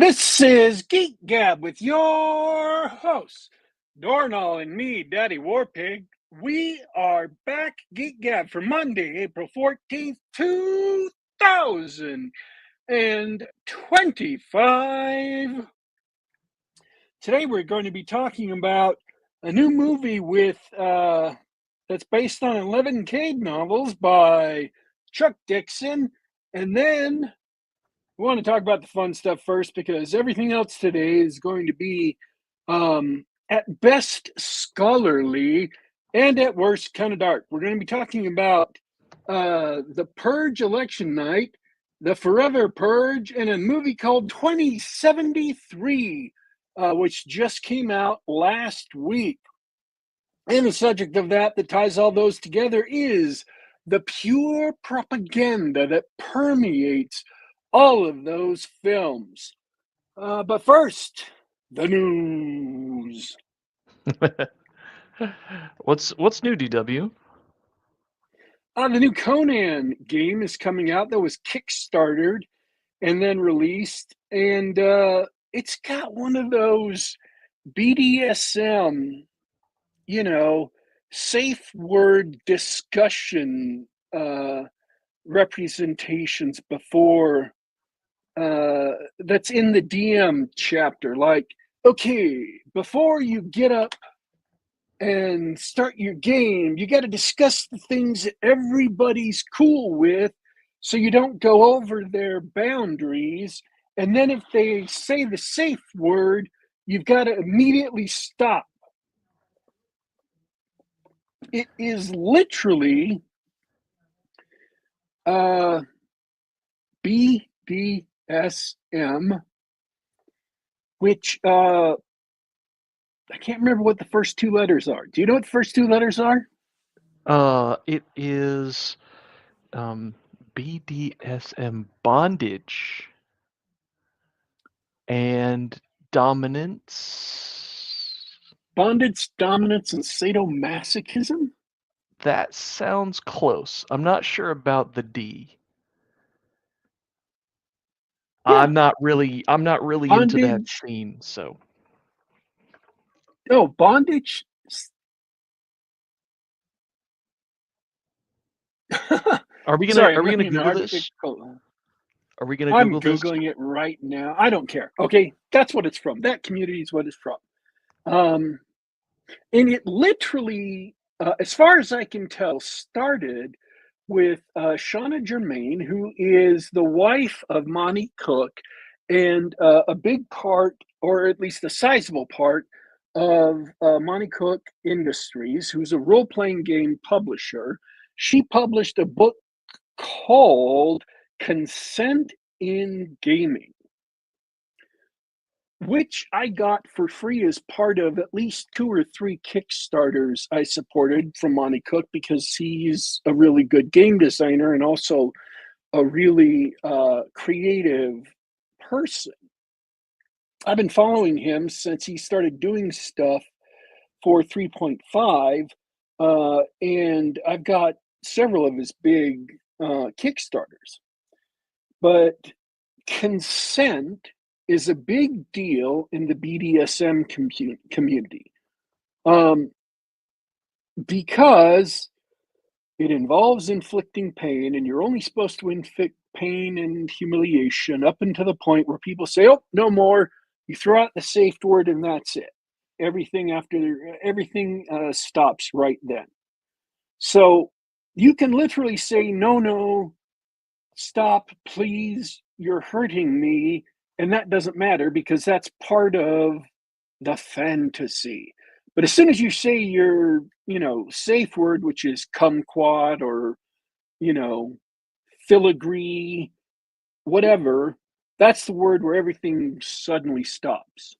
This is Geek Gab with your hosts, Dornall and me, Daddy Warpig. We are back, Geek Gab, for Monday, April 14th, 2025. Today we're going to be talking about a new movie that's based on 11 Cade novels by Chuck Dixon, and then we want to talk about the fun stuff first because everything else today is going to be, at best, scholarly and at worst, kind of dark. We're going to be talking about the Purge election night, the Forever Purge, and a movie called 2073, which just came out last week. And the subject of that ties all those together is the pure propaganda that permeates all of those films. But first, the news. What's new, DW? The new Conan game is coming out that was kickstarted and then released, and it's got one of those BDSM, safe word discussion representations before that's in the DM chapter. Like, okay, before you get up and start your game, you got to discuss the things that everybody's cool with so you don't go over their boundaries. And then if they say the safe word, you've got to immediately stop. It is literally BDSM, which I can't remember what the first two letters are. Do you know what the first two letters are? It is BDSM bondage and dominance. Bondage, dominance, and sadomasochism? That sounds close. I'm not sure about the D. Yeah. I'm not really into that Bondage. scene, so. Oh, bondage. Are we gonna Sorry, are I'm we gonna looking at an Google article. this? Are we gonna I'm Google this? Googling it right now. I don't care. Okay, that's what it's from. That community is what it's from. Um, and it literally, as far as I can tell, started with Shauna Germain, who is the wife of Monty Cook, and a big part, or at least a sizable part, of Monty Cook Industries, who's a role playing game publisher. She published a book called Consent in Gaming, which I got for free as part of at least two or three Kickstarters I supported from Monty Cook because he's a really good game designer and also a really creative person. I've been following him since he started doing stuff for 3.5, and I've got several of his big Kickstarters. But consent is a big deal in the BDSM community, um, because it involves inflicting pain, and you're only supposed to inflict pain and humiliation up until the point where people say, "Oh, no more." You throw out the safe word, and that's it. Everything stops right then. So you can literally say, "No, no, stop, please, you're hurting me," and that doesn't matter because that's part of the fantasy. But as soon as you say your, safe word, which is kumquat or, you know, filigree, whatever, that's the word where everything suddenly stops.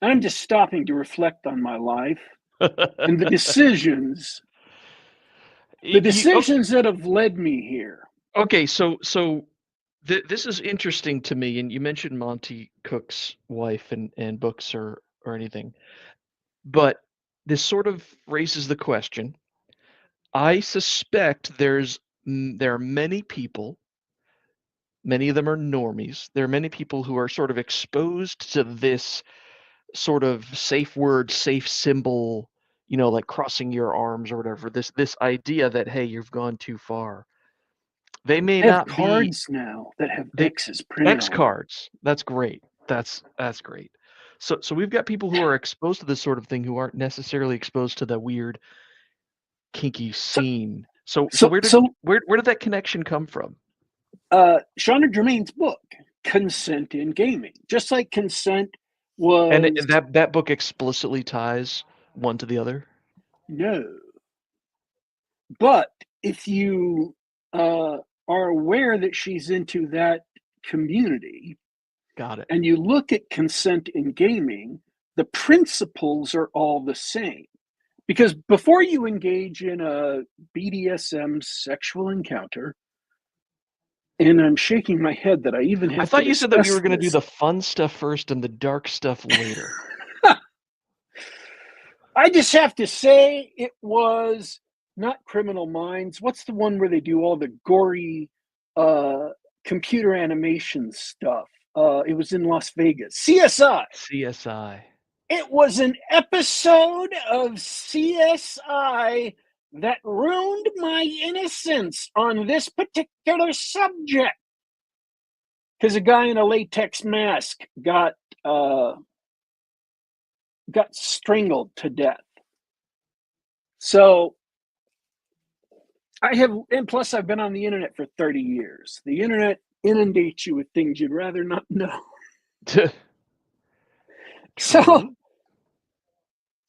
I'm just stopping to reflect on my life and the decisions, the Okay, decisions that have led me here. okay, this is interesting to me, and you mentioned Monty Cook's wife and books or anything. But this sort of raises the question. I suspect there are many people Many of them are normies. There are many people who are sort of exposed to this sort of safe word, safe symbol, like crossing your arms or whatever. This idea that, hey, you've gone too far. They may I have not be cards now that have they X's printed X on them. cards. That's great. That's great. So we've got people who are exposed to this sort of thing who aren't necessarily exposed to the weird kinky So, scene. So so, where did so, where did that connection come from? Shauna Germain's book, Consent in Gaming, just like consent And was that book explicitly ties one to the other? no. But if you are aware that she's into that community Got it. and you look at consent in gaming, the principles are all the same. Because before you engage in a BDSM sexual encounter, and I'm shaking my head that I even I have to thought you said that we discuss were gonna do this. the fun stuff first and the dark stuff later. I just have to say it was not Criminal Minds. What's the one where they do all the gory uh, computer animation stuff? It was in Las Vegas. CSI. CSI. It was an episode of CSI that ruined my innocence on this particular subject. Because a guy in a latex mask got strangled to death. So I have, and plus I've been on the internet for 30 years. The internet inundates you with things you'd rather not know. So True.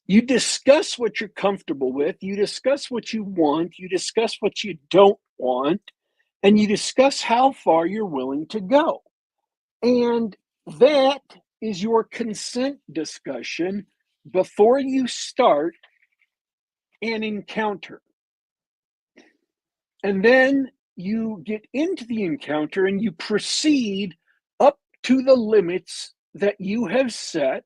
you discuss what you're comfortable with, you discuss what you want, you discuss what you don't want, and you discuss how far you're willing to go. And that is your consent discussion before you start an encounter. And then you get into the encounter and you proceed up to the limits that you have set.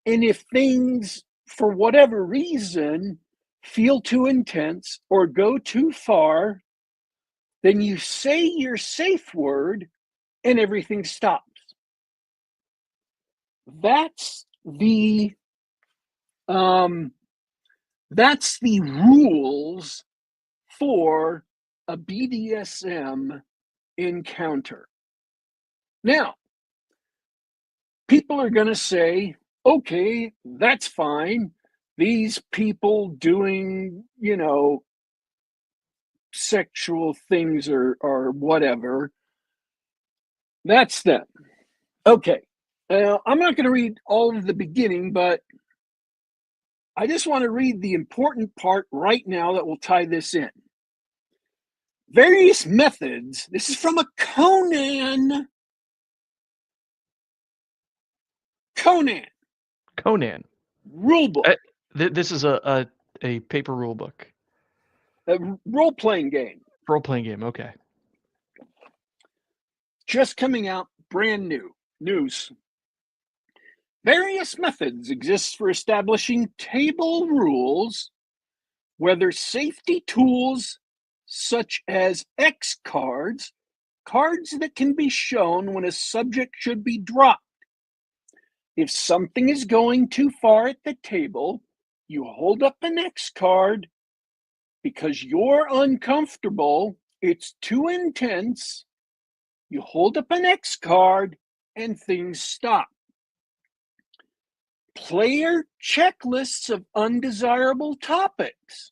And if things, for whatever reason, feel too intense or go too far, then you say your safe word and everything stops. That's the um, that's the rules for a BDSM encounter. Now, people are going to say, okay, that's fine. These people doing, sexual things or whatever, that's them. Okay. I'm not going to read all of the beginning, but I just want to read the important part right now that will tie this in. Various methods. This is from a Conan. Conan. Rulebook, This is a paper rule book. a role-playing game. Role-playing game, okay. Just coming out, brand new. News. Various methods exist for establishing table rules, whether safety tools such as X cards, cards that can be shown when a subject should be dropped. If something is going too far at the table, you hold up an X card because you're uncomfortable, it's too intense. You hold up an X card and things stop. Player checklists of undesirable topics.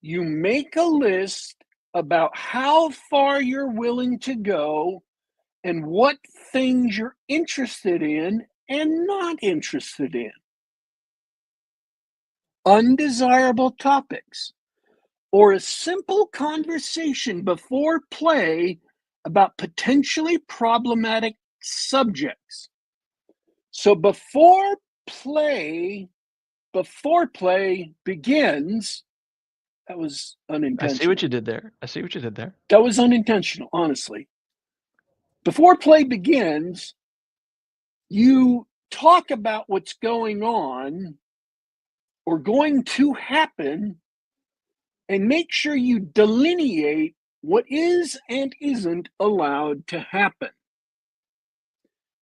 You make a list about how far you're willing to go and what things you're interested in and not interested in. Undesirable topics, or a simple conversation before play about potentially problematic subjects. So before play begins, that was I see what unintentional. you did there. I see what you did there. That was unintentional, honestly. Before play begins, you talk about what's going on or going to happen and make sure you delineate what is and isn't allowed to happen.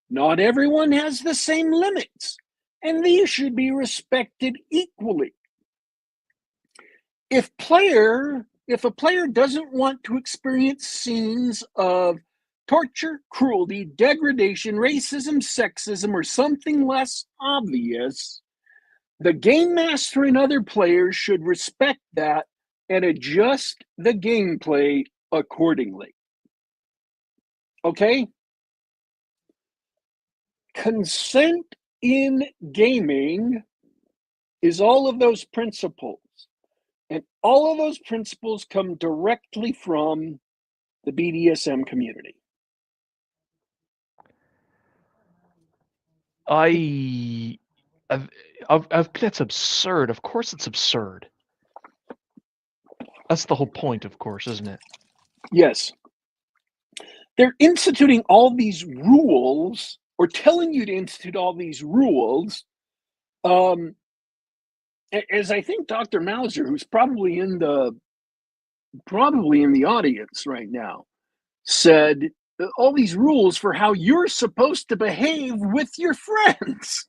Not everyone has the same limits, and these should be respected equally. If a player doesn't want to experience scenes of torture, cruelty, degradation, racism, sexism, or something less obvious, the game master and other players should respect that and adjust the gameplay accordingly. Okay? Consent in gaming is all of those principles. And all of those principles come directly from the BDSM community. I, that's absurd. Of course, it's absurd. That's the whole point, of course, isn't it? Yes. They're instituting all these rules or telling you to institute all these rules. As I think Dr. Mauser, who's probably in the audience right now, said all these rules for how you're supposed to behave with your friends.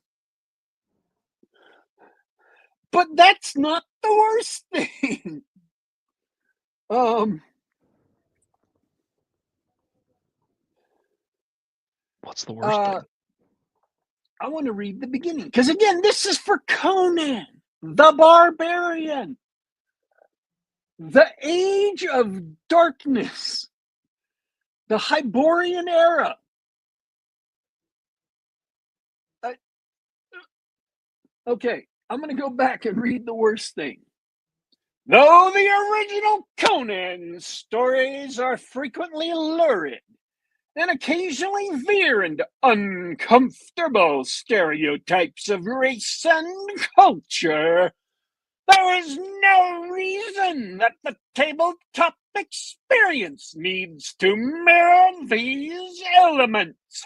But that's not the worst thing. What's the worst thing? I want to read the beginning because, again, this is for Conan the Barbarian, the Age of Darkness, the Hyborian era. Okay, I'm going to go back and read the worst thing. Though the original Conan stories are frequently lurid and occasionally veer into uncomfortable stereotypes of race and culture, there is no reason that the tabletop experience needs to mirror these elements.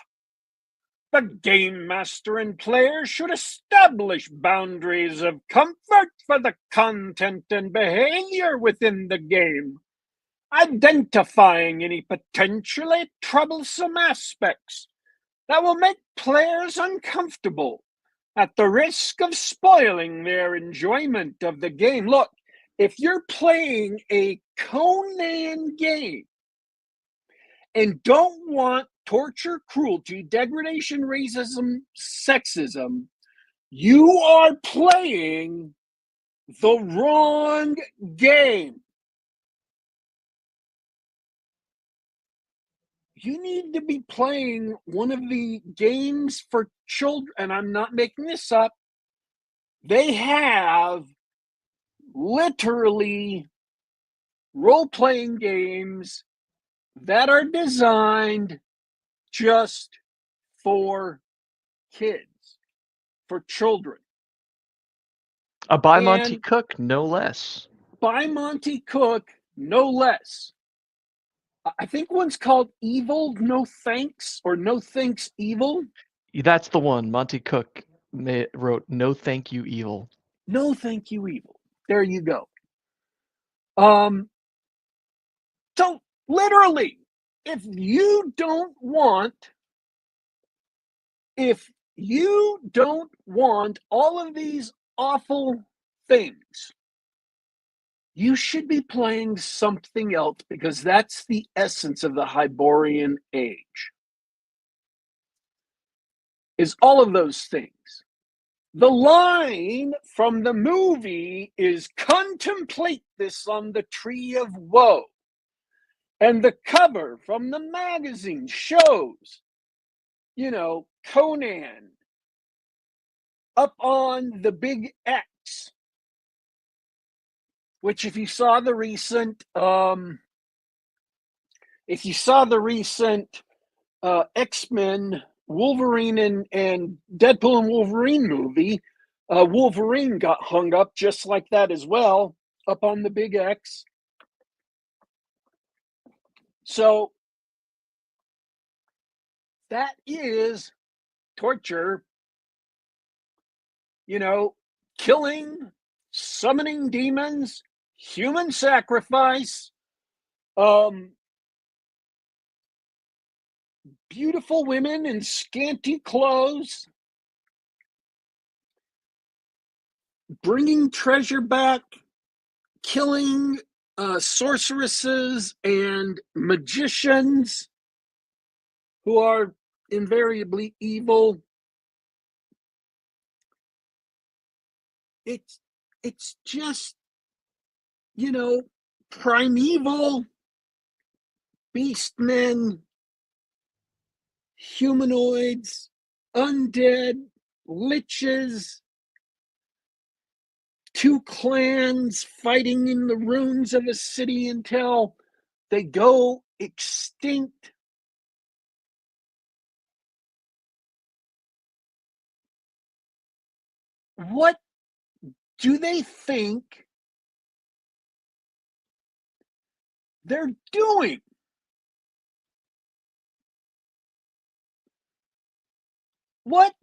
The game master and player should establish boundaries of comfort for the content and behavior within the game, identifying any potentially troublesome aspects that will make players uncomfortable at the risk of spoiling their enjoyment of the game. Look, if you're playing a Conan game and don't want torture, cruelty, degradation, racism, sexism, you are playing the wrong game. You need to be playing one of the games for children, and I'm not making this up. They have literally role-playing games that are designed just for kids, for children. By Monty Cook, no less. By Monty Cook, no less. I think one's called Evil No Thanks or No Thanks Evil. That's the one. Monty Cook wrote No Thank You Evil. No Thank You Evil. There you go. So literally, if you don't want all of these awful things, you should be playing something else because that's the essence of the Hyborian age. Is all of those things. The line from the movie is contemplate this on the tree of woe. And the cover from the magazine shows, Conan up on the big X, which if you saw the recent X-Men Wolverine and Deadpool and Wolverine movie, Wolverine got hung up just like that as well, up on the big X. So that is torture, killing, summoning demons, human sacrifice, Um, Beautiful women in scanty clothes, bringing treasure back, killing sorceresses and magicians who are invariably evil. It's it's just, you know, primeval beastmen, humanoids, undead, liches, two clans fighting in the ruins of a city until they go extinct. What do they think they're doing? What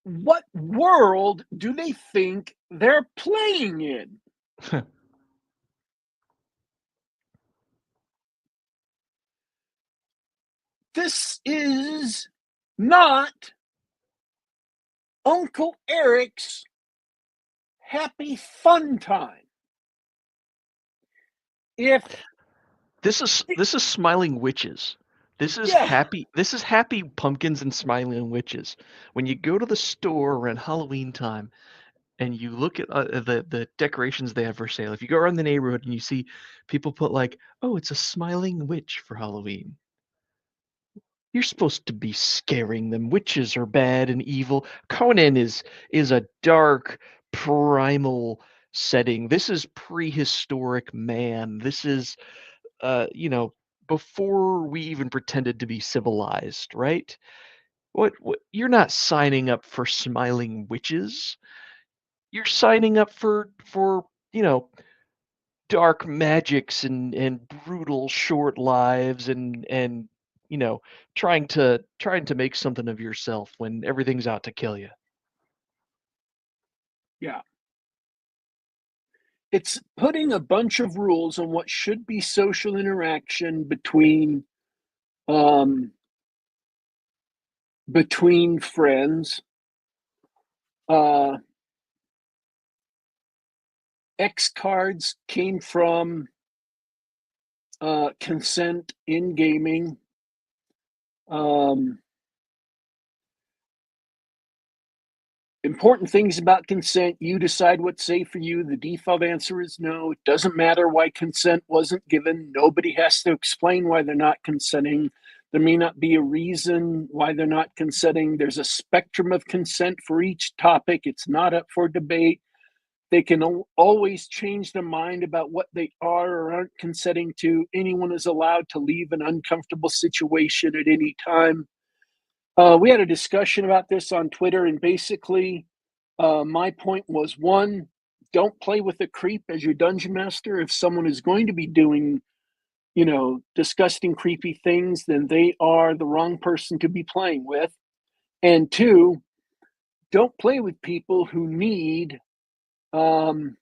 what world do they think they're playing in? This is not Uncle Eric's happy fun time. If This is smiling witches. yeah, This is happy pumpkins and smiling witches. When you go to the store around Halloween time and you look at the decorations they have for sale, if you go around the neighborhood and you see people put like, "Oh, it's a smiling witch for Halloween." You're supposed to be scaring them. Witches are bad and evil. Conan is a dark, primal setting. This is prehistoric man. This is you know, before we even pretended to be civilized, right? What you're not signing up for smiling witches. You're signing up for, you know, dark magics and brutal short lives and you know, trying to make something of yourself when everything's out to kill you. yeah. It's putting a bunch of rules on what should be social interaction um between friends. Uh X cards came from consent in gaming. Um Important things about consent: you decide what's safe for you. The default answer is no. It doesn't matter why consent wasn't given. Nobody has to explain why they're not consenting. There may not be a reason why they're not consenting. There's a spectrum of consent for each topic. It's not up for debate. They can always change their mind about what they are or aren't consenting to. Anyone is allowed to leave an uncomfortable situation at any time. We had a discussion about this on Twitter, and basically, my point was one, don't play with a creep as your dungeon master. If someone is going to be doing, disgusting, creepy things, then they are the wrong person to be playing with. And two, don't play with people um,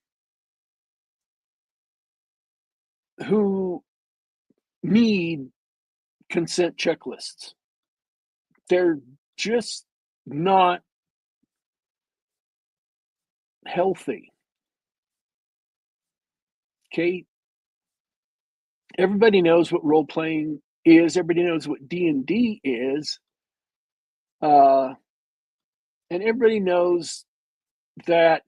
who need consent checklists. They're just not healthy. Okay, everybody knows what role playing is. Everybody knows what D&D is, uh, and everybody knows that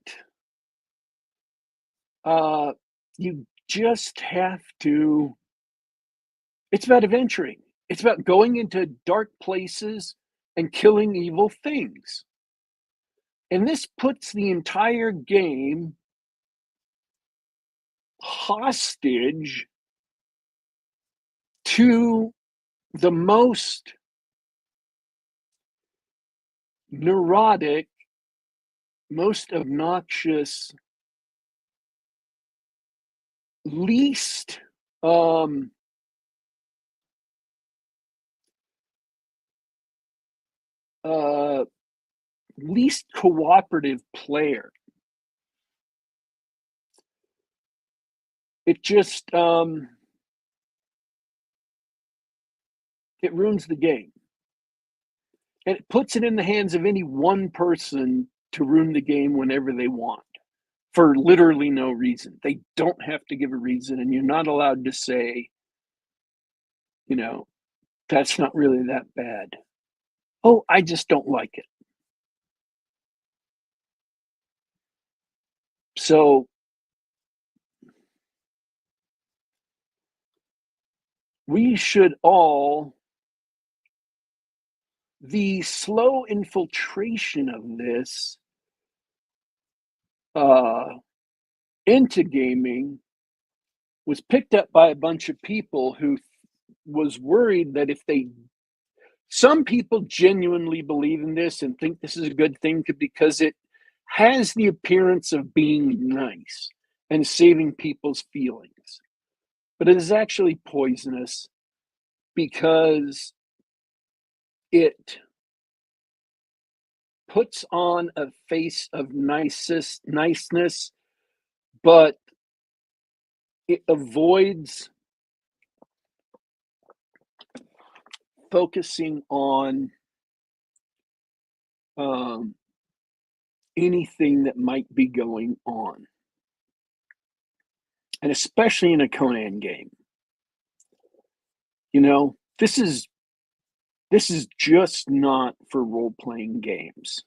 uh, you just have to. It's about adventuring. It's about going into dark places and killing evil things. And this puts the entire game hostage to the most neurotic, most obnoxious, least um, uh, least cooperative player. It just it ruins the game. And it puts it in the hands of any one person to ruin the game whenever they want for literally no reason. They don't have to give a reason, and you're not allowed to say, that's not really that bad. Oh, I just don't like it. So we should all, the slow infiltration of this into gaming was picked up by a bunch of people who was worried that some people genuinely believe in this and think this is a good thing because it has the appearance of being nice and saving people's feelings. But it is actually poisonous because it puts on a face of niceness, but it avoids focusing on anything that might be going on, and especially in a Conan game. This is just not for role-playing games.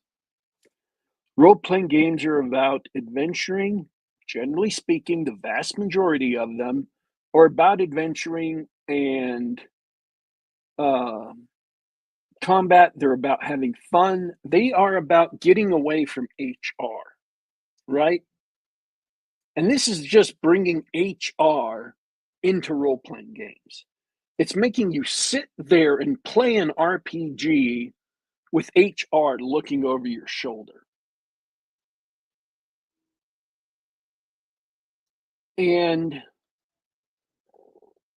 Role-playing games are about adventuring. Generally speaking, the vast majority of them are about adventuring and combat. They're about having fun. They are about getting away from HR, right? And this is just bringing HR into role-playing games. It's making you sit there and play an RPG with HR looking over your shoulder. And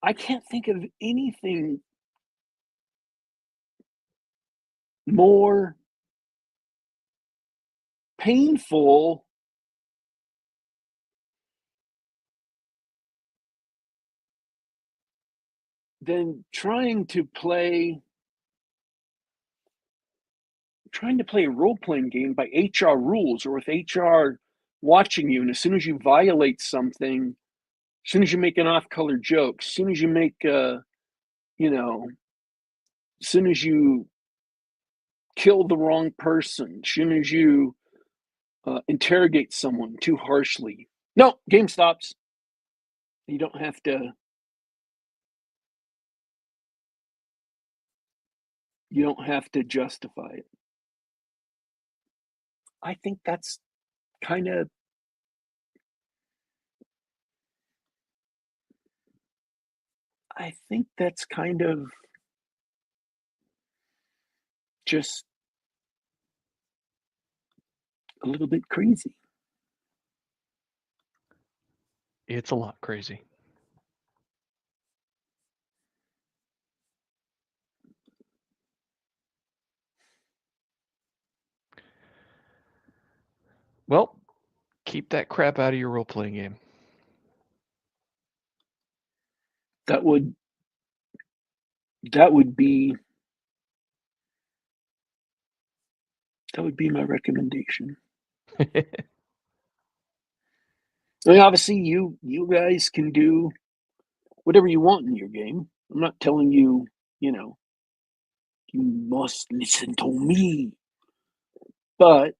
I can't think of anything more painful than trying to play a role-playing game by HR rules, or with HR watching you. And as soon as you violate something, as soon as you make an off-color joke, as soon as you make as soon as you kill the wrong person, as soon as you interrogate someone too harshly, no, game stops. You don't have to. You don't have to justify it. I think that's kind of. I think that's kind of just a little bit crazy. It's a lot crazy. Well, keep that crap out of your role-playing game. That would be my recommendation. I mean, obviously, you guys can do whatever you want in your game. I'm not telling you, you must listen to me. But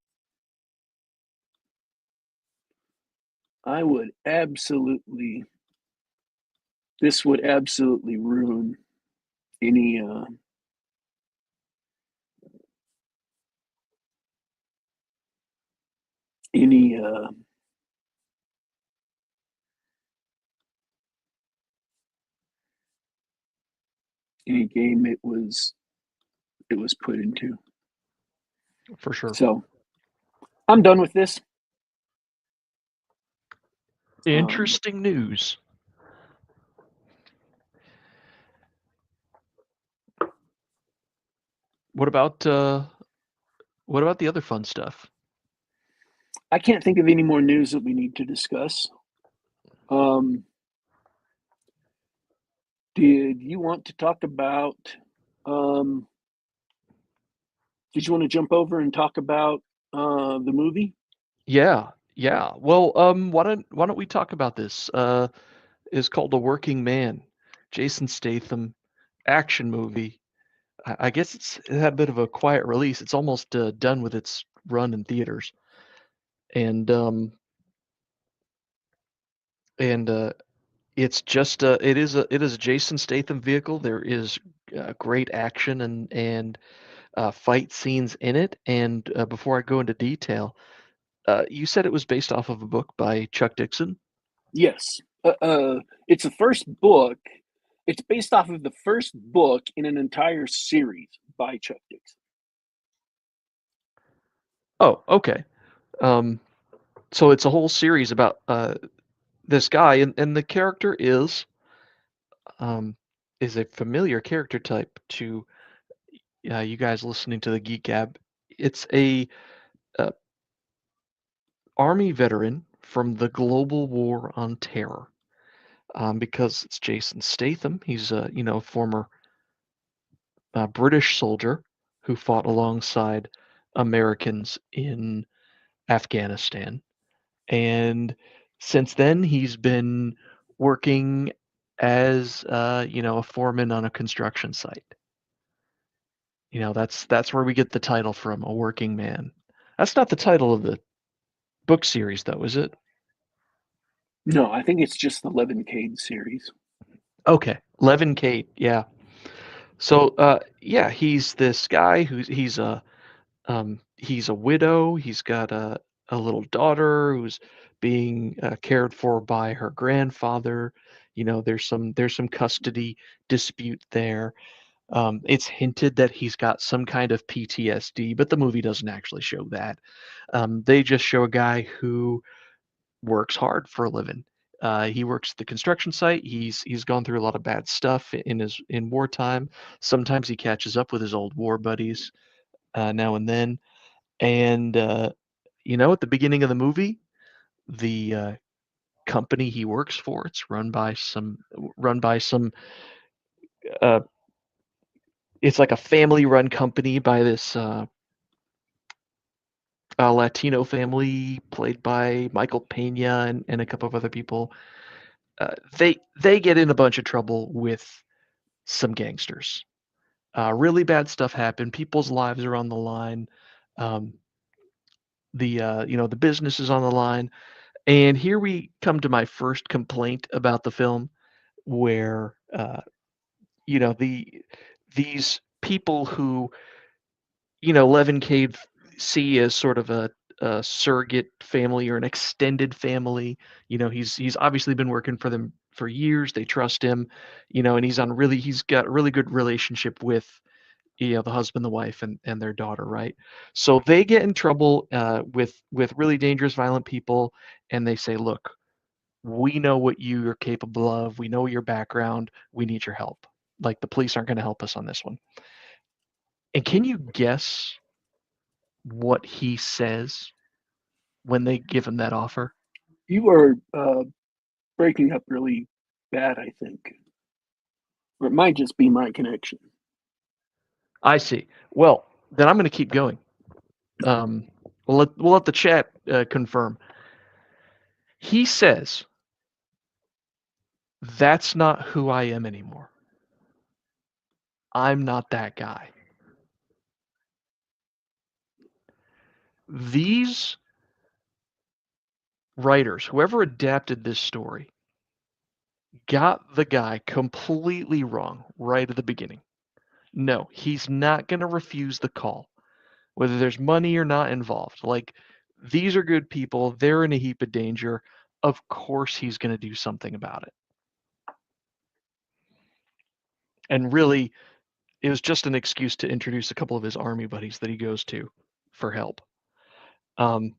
I would absolutely, this would absolutely ruin any any game it was put into. For sure. So I'm done with this. Interesting news. What about What about the other fun stuff? I can't think of any more news that we need to discuss. Um, did you want to talk about? Um, did you want to jump over and talk about the movie? Yeah, yeah. Well, why don't we talk about this? Is called A Working Man. Jason Statham action movie. I guess it had a bit of a quiet release. It's almost done with its run in theaters, and and it's just it is a Jason Statham vehicle. There is great action and fight scenes in it. And before I go into detail, you said it was based off of a book by Chuck Dixon. Yes. It's the first book. It's based off of the first book in an entire series by Chuck Dixon. Oh, okay. Um, so it's a whole series about this guy, and the character um, is a familiar character type to you guys listening to the Geek Gab. It's a uh, army veteran from the global war on terror. Because it's Jason Statham. He's a former British soldier who fought alongside Americans in Afghanistan, and since then he's been working as a foreman on a construction site. That's where we get the title from, A Working Man. That's not the title of the book series, though, is it? No, I think it's just the Levin Cade series. Okay, Levin Kate, yeah. So, yeah, he's this guy he's a widow. He's got a little daughter who's being cared for by her grandfather. There's some custody dispute there. It's hinted that he's got some kind of PTSD, but the movie doesn't actually show that. They just show a guy who works hard for a living. He works at the construction site. He's gone through a lot of bad stuff in wartime. Sometimes he catches up with his old war buddies now and then. And at the beginning of the movie, the company he works for, it's run by some. Uh, it's like a family-run company by this Latino family played by Michael Pena and a couple of other people. They get in a bunch of trouble with some gangsters. Really bad stuff happened. People's lives are on the line. Um, the business is on the line. And here we come to my first complaint about the film, where these people who Levin Cade see as sort of a surrogate family or an extended family. He's obviously been working for them for years. They trust him, and he's got a really good relationship with the husband, the wife, and their daughter, right? So they get in trouble with really dangerous, violent people, and they say, "Look, we know what you are capable of. We know your background. We need your help. Like the police aren't going to help us on this one." And can you guess what he says when they give him that offer? You are breaking up really bad, I think. Or it might just be my connection. I see. Well, then I'm going to keep going. We'll let the chat confirm. He says, "That's not who I am anymore. I'm not that guy." These writers, whoever adapted this story, got the guy completely wrong right at the beginning. No, he's not going to refuse the call, whether there's money or not involved. Like, these are good people. They're in a heap of danger. Of course, he's going to do something about it. And really, it was just an excuse to introduce a couple of his army buddies that he goes to for help. Um,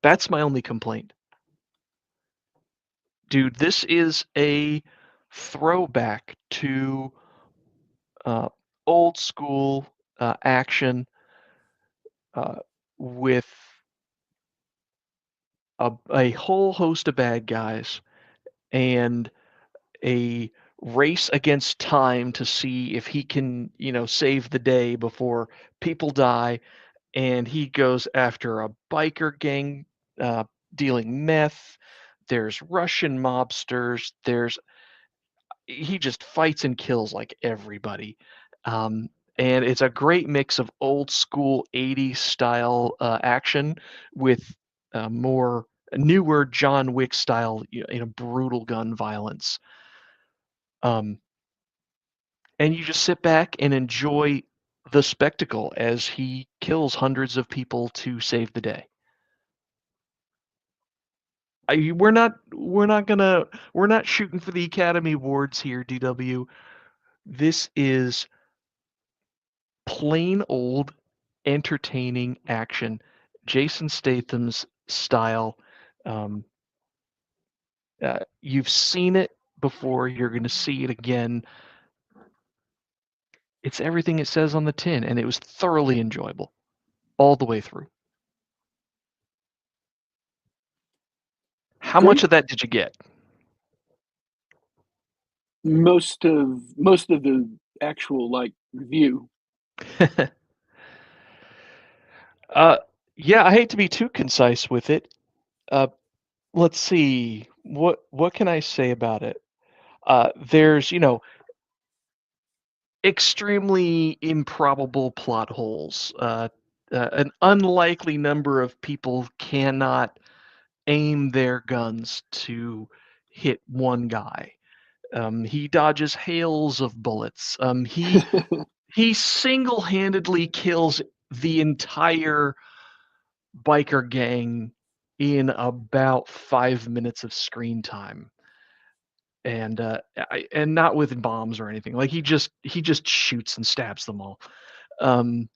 that's my only complaint. Dude, this is a throwback to uh, old school action. with a whole host of bad guys and a race against time to see if he can, save the day before people die. And he goes after a biker gang uh, dealing meth. There's Russian mobsters. He just fights and kills like everybody. Um, and it's a great mix of old school 80s style action with more newer John Wick style, brutal gun violence. Um, and you just sit back and enjoy the spectacle as he kills hundreds of people to save the day. We're not shooting for the Academy Awards here, DW. This is plain old entertaining action. Jason Statham's style. Um, you've seen it before. You're going to see it again. It's everything it says on the tin, and it was thoroughly enjoyable all the way through. How much Great. of that did you get? Most of the actual like review. uh, yeah, I hate to be too concise with it. Uh, let's see. What can I say about it? There's extremely improbable plot holes. An unlikely number of people cannot aim their guns to hit one guy. He dodges hails of bullets. He single-handedly kills the entire biker gang in about 5 minutes of screen time, and and not with bombs or anything. Like he just shoots and stabs them all. Um,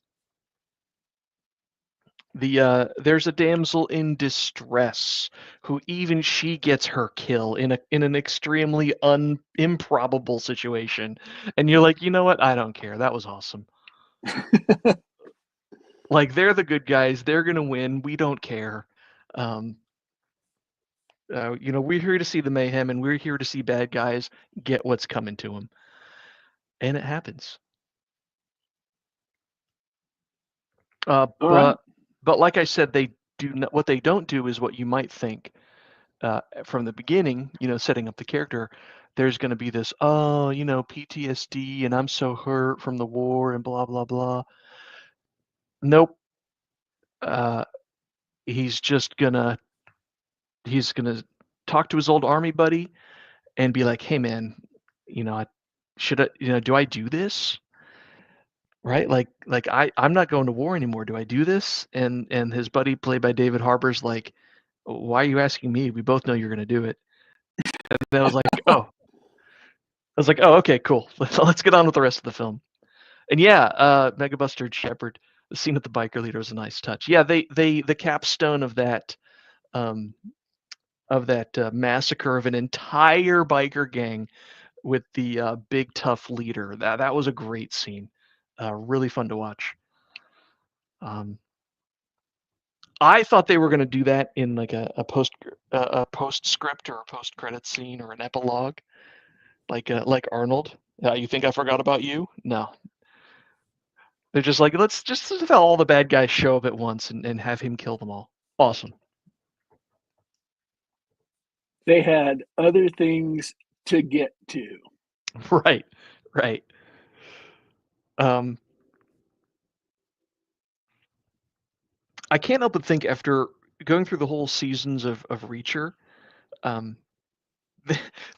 there's a damsel in distress who even she gets her kill in an extremely improbable situation, and you're like, you know what? I don't care. That was awesome. Like they're the good guys. They're gonna win. We don't care. Um, we're here to see the mayhem, and we're here to see bad guys get what's coming to them, and it happens. Uh, All right. but but like I said, they do not, what they don't do is what you might think from the beginning. Setting up the character. There's going to be this, oh, PTSD, and I'm so hurt from the war, and blah blah blah. Nope. Uh, he's just gonna talk to his old army buddy and be like, hey man, I should I, do I do this? Right? Like I'm not going to war anymore. Do I do this? And his buddy, played by David Harbour's like, why are you asking me? We both know you're going to do it. And I was like, oh, okay, cool. Let's get on with the rest of the film. And yeah, Mega Buster Shepard, the scene at the biker leader was a nice touch. Yeah, the capstone um, of that massacre of an entire biker gang with the big tough leader. That was a great scene. Really fun to watch. Um, I thought they were going to do that in like a postscript or a post credit scene or an epilogue, like Arnold. You think I forgot about you? No, they're just like, let's just have all the bad guys show up at once and have him kill them all. Awesome. They had other things to get to. Right, right. Um, I can't help but think after going through the whole seasons of Reacher, um,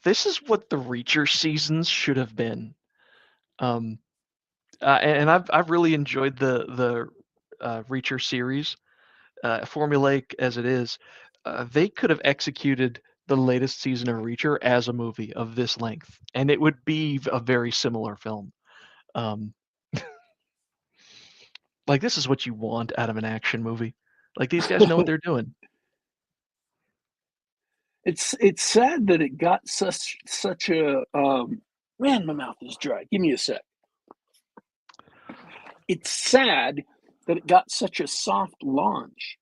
this is what the Reacher seasons should have been. Um, and I've really enjoyed the Reacher series, formulaic as it is. They could have executed the latest season of Reacher as a movie of this length, and it would be a very similar film. Um, like this is what you want out of an action movie. Like these guys know what they're doing. It's sad that it got such a man. My mouth is dry. Give me a sec. It's sad that it got such a soft launch.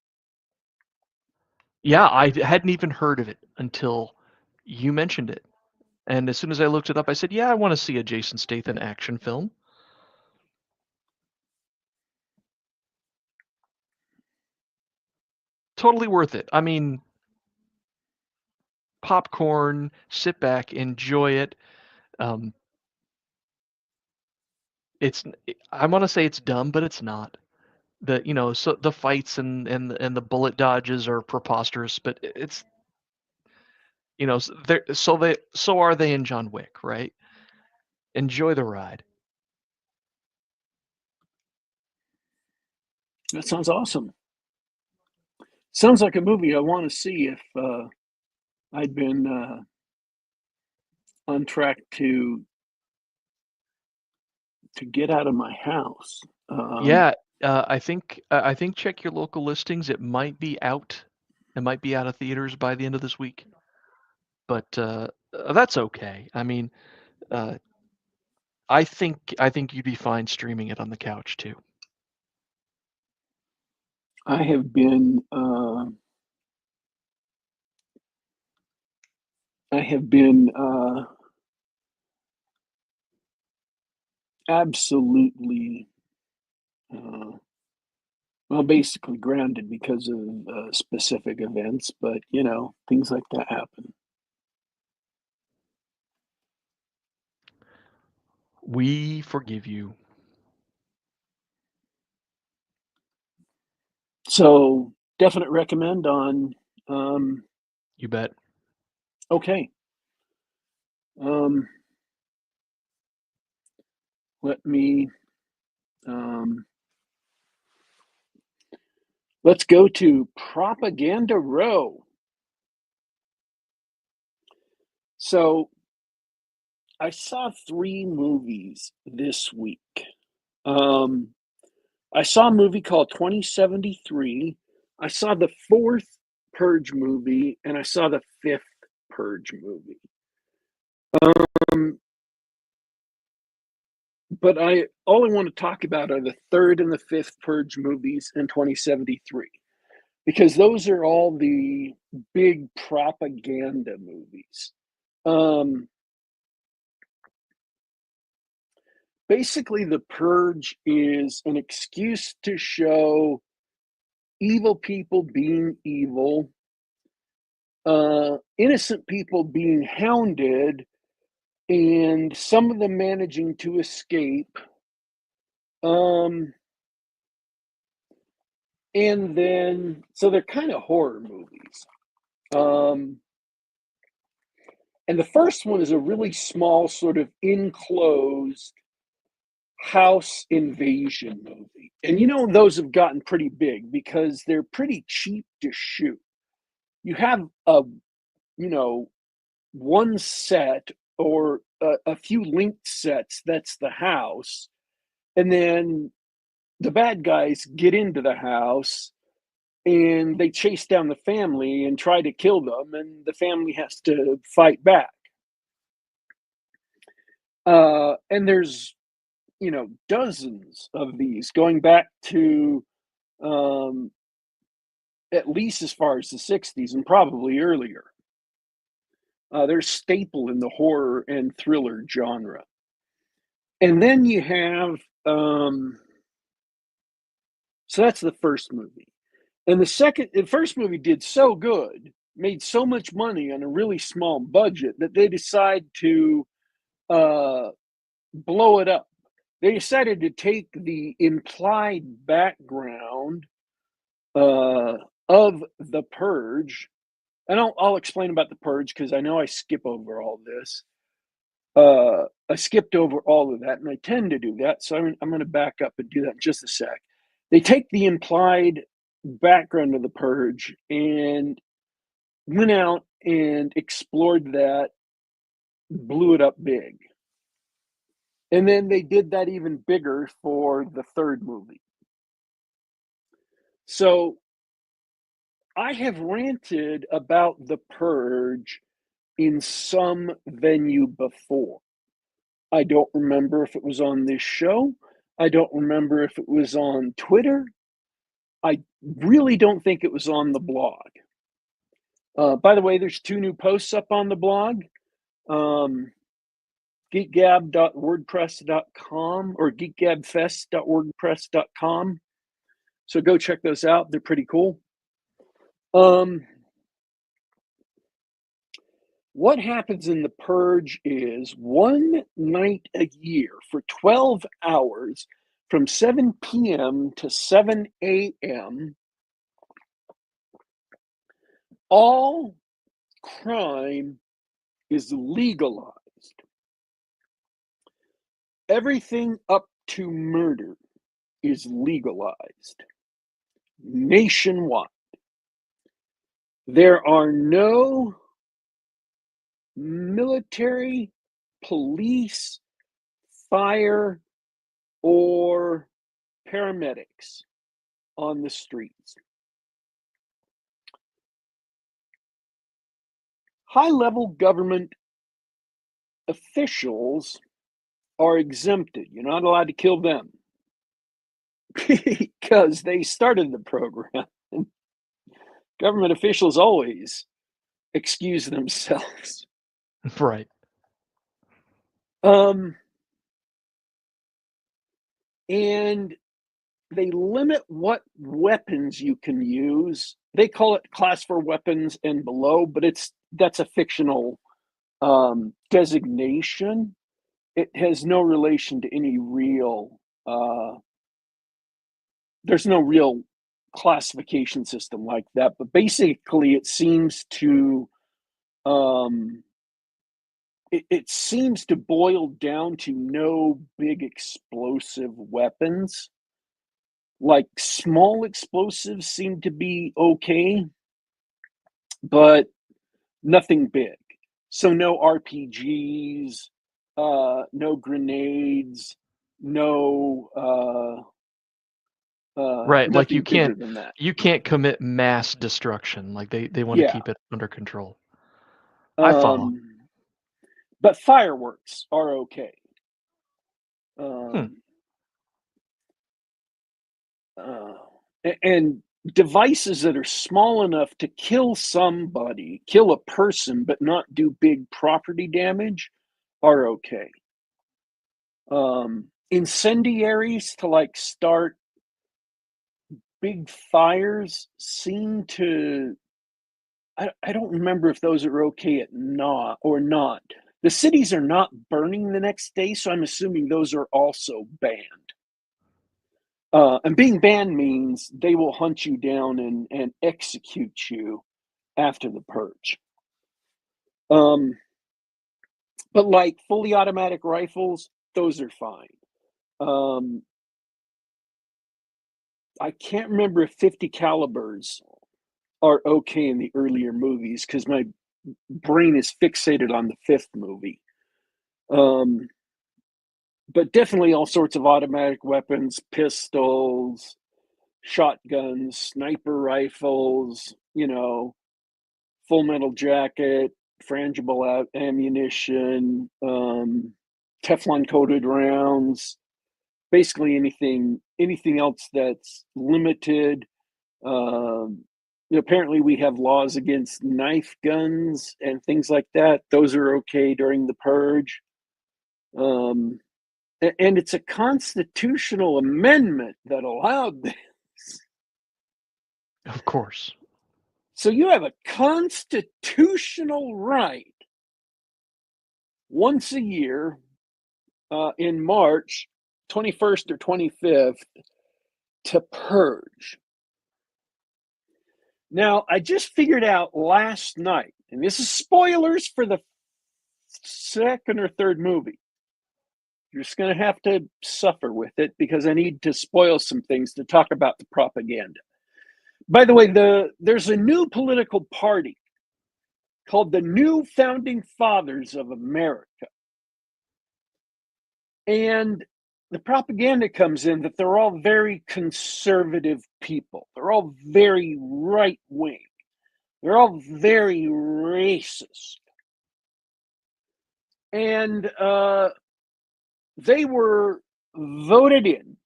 Yeah, I hadn't even heard of it until you mentioned it. And as soon as I looked it up, I said, "Yeah, I want to see a Jason Statham action film." Totally worth it. I mean, popcorn, sit back, enjoy it. Um, it's I want to say it's dumb, but it's not. So the fights and the bullet dodges are preposterous, but it's so are they in John Wick, right? Enjoy the ride. That sounds awesome. Sounds like a movie I want to see if I'd been on track to get out of my house. Yeah, I think check your local listings. It might be out. It might be out of theaters by the end of this week, but that's okay. I mean, uh, I think you'd be fine streaming it on the couch too. I have been I have been absolutely uh, well, basically grounded because of specific events, but things like that happen. We forgive you. So definite recommend on. Um, You bet. okay, um, let me. Um, let's go to Propaganda Row. So I saw three movies this week. Um, I saw a movie called 2073. I saw the fourth Purge movie, and I saw the fifth Purge movie. Um, but I all I want to talk about are the third and the fifth Purge movies in 2073 because those are all the big propaganda movies. Um, Basically, the Purge is an excuse to show evil people being evil, innocent people being hounded, and some of them managing to escape. Um, and then, so they're kind of horror movies. Um, and the first one is a really small, sort of enclosed house invasion movie. And those have gotten pretty big because they're pretty cheap to shoot. You have you know, one set or a few linked sets that's the house. And then the bad guys get into the house and they chase down the family and try to kill them, and the family has to fight back. And there's, dozens of these going back to um, at least as far as the 60s and probably earlier. They're staple in the horror and thriller genre. And then you have, so that's the first movie. And the first movie did so good, made so much money on a really small budget that they decide to uh, blow it up. They decided to take the implied background uh, of the Purge. And I'll explain about the Purge because I know I skip over all this. I skipped over all of that, and I tend to do that. So I'm going to back up and do that in just a sec. They take the implied background of the Purge and went out and explored that, blew it up big. And then they did that even bigger for the third movie. So I have ranted about the Purge in some venue before. I don't remember if it was on this show. I don't remember if it was on Twitter. I really don't think it was on the blog. By the way, there's 2 new posts up on the blog. geekgab.wordpress.com or geekgabfest.wordpress.com. So go check those out. They're pretty cool. What happens in the Purge is one night a year for 12 hours from 7 p.m. to 7 a.m., all crime is legalized. Everything up to murder is legalized nationwide. There are no military, police, fire, or paramedics on the streets. High-level government officials are exempted. You're not allowed to kill them because they started the program. Government officials always excuse themselves. Right. And they limit what weapons you can use. They call it class 4 weapons and below, but that's a fictional designation. It has no relation to any real. There's no real classification system like that. But basically, it seems to. It seems to boil down to no big explosive weapons. Like small explosives seem to be okay, but nothing big. So no RPGs, no grenades, no Right, like nothing bigger than that. you can't commit mass destruction, like they wanna Yeah. keep it under control. I follow. Um, but fireworks are okay. Hmm, Um, uh, and devices that are small enough to kill somebody, kill a person, but not do big property damage are okay. Incendiaries to like start big fires seem to. I don't remember if those are okay at not or not. The cities are not burning the next day, so I'm assuming those are also banned. And being banned means they will hunt you down and execute you after the purge. But like fully automatic rifles, those are fine. I can't remember if 50 calibers are okay in the earlier movies because my brain is fixated on the fifth movie. But definitely all sorts of automatic weapons, pistols, shotguns, sniper rifles, full metal jacket, frangible ammunition, Teflon coated rounds, basically anything else that's limited. Apparently we have laws against knife guns and things like that. Those are okay during the purge. And it's a constitutional amendment that allowed this. of course. So you have a constitutional right once a year in March 21st or 25th to purge. Now, I just figured out last night, and this is spoilers for the second or third movie. You're just going to have to suffer with it because I need to spoil some things to talk about the propaganda. By the way, there's a new political party called the New Founding Fathers of America. And the propaganda comes in that they're all very conservative people. They're all very right wing. They're all very racist. And they were voted in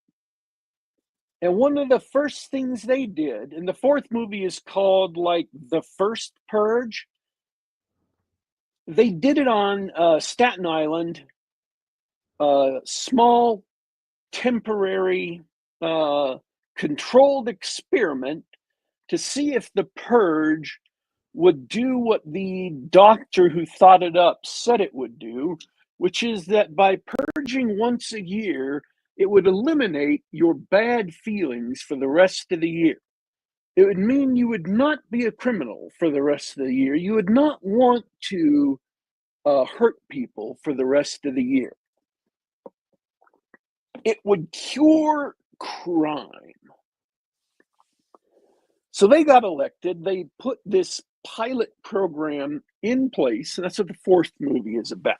And one of the first things they did, and the fourth movie is called like The First Purge. They did it on Staten Island, a small, temporary, uh, controlled experiment to see if the purge would do what the doctor who thought it up said it would do, which is that by purging once a year, it would eliminate your bad feelings for the rest of the year. It would mean you would not be a criminal for the rest of the year. You would not want to hurt people for the rest of the year. It would cure crime. So they got elected. They put this pilot program in place, and that's what the fourth movie is about.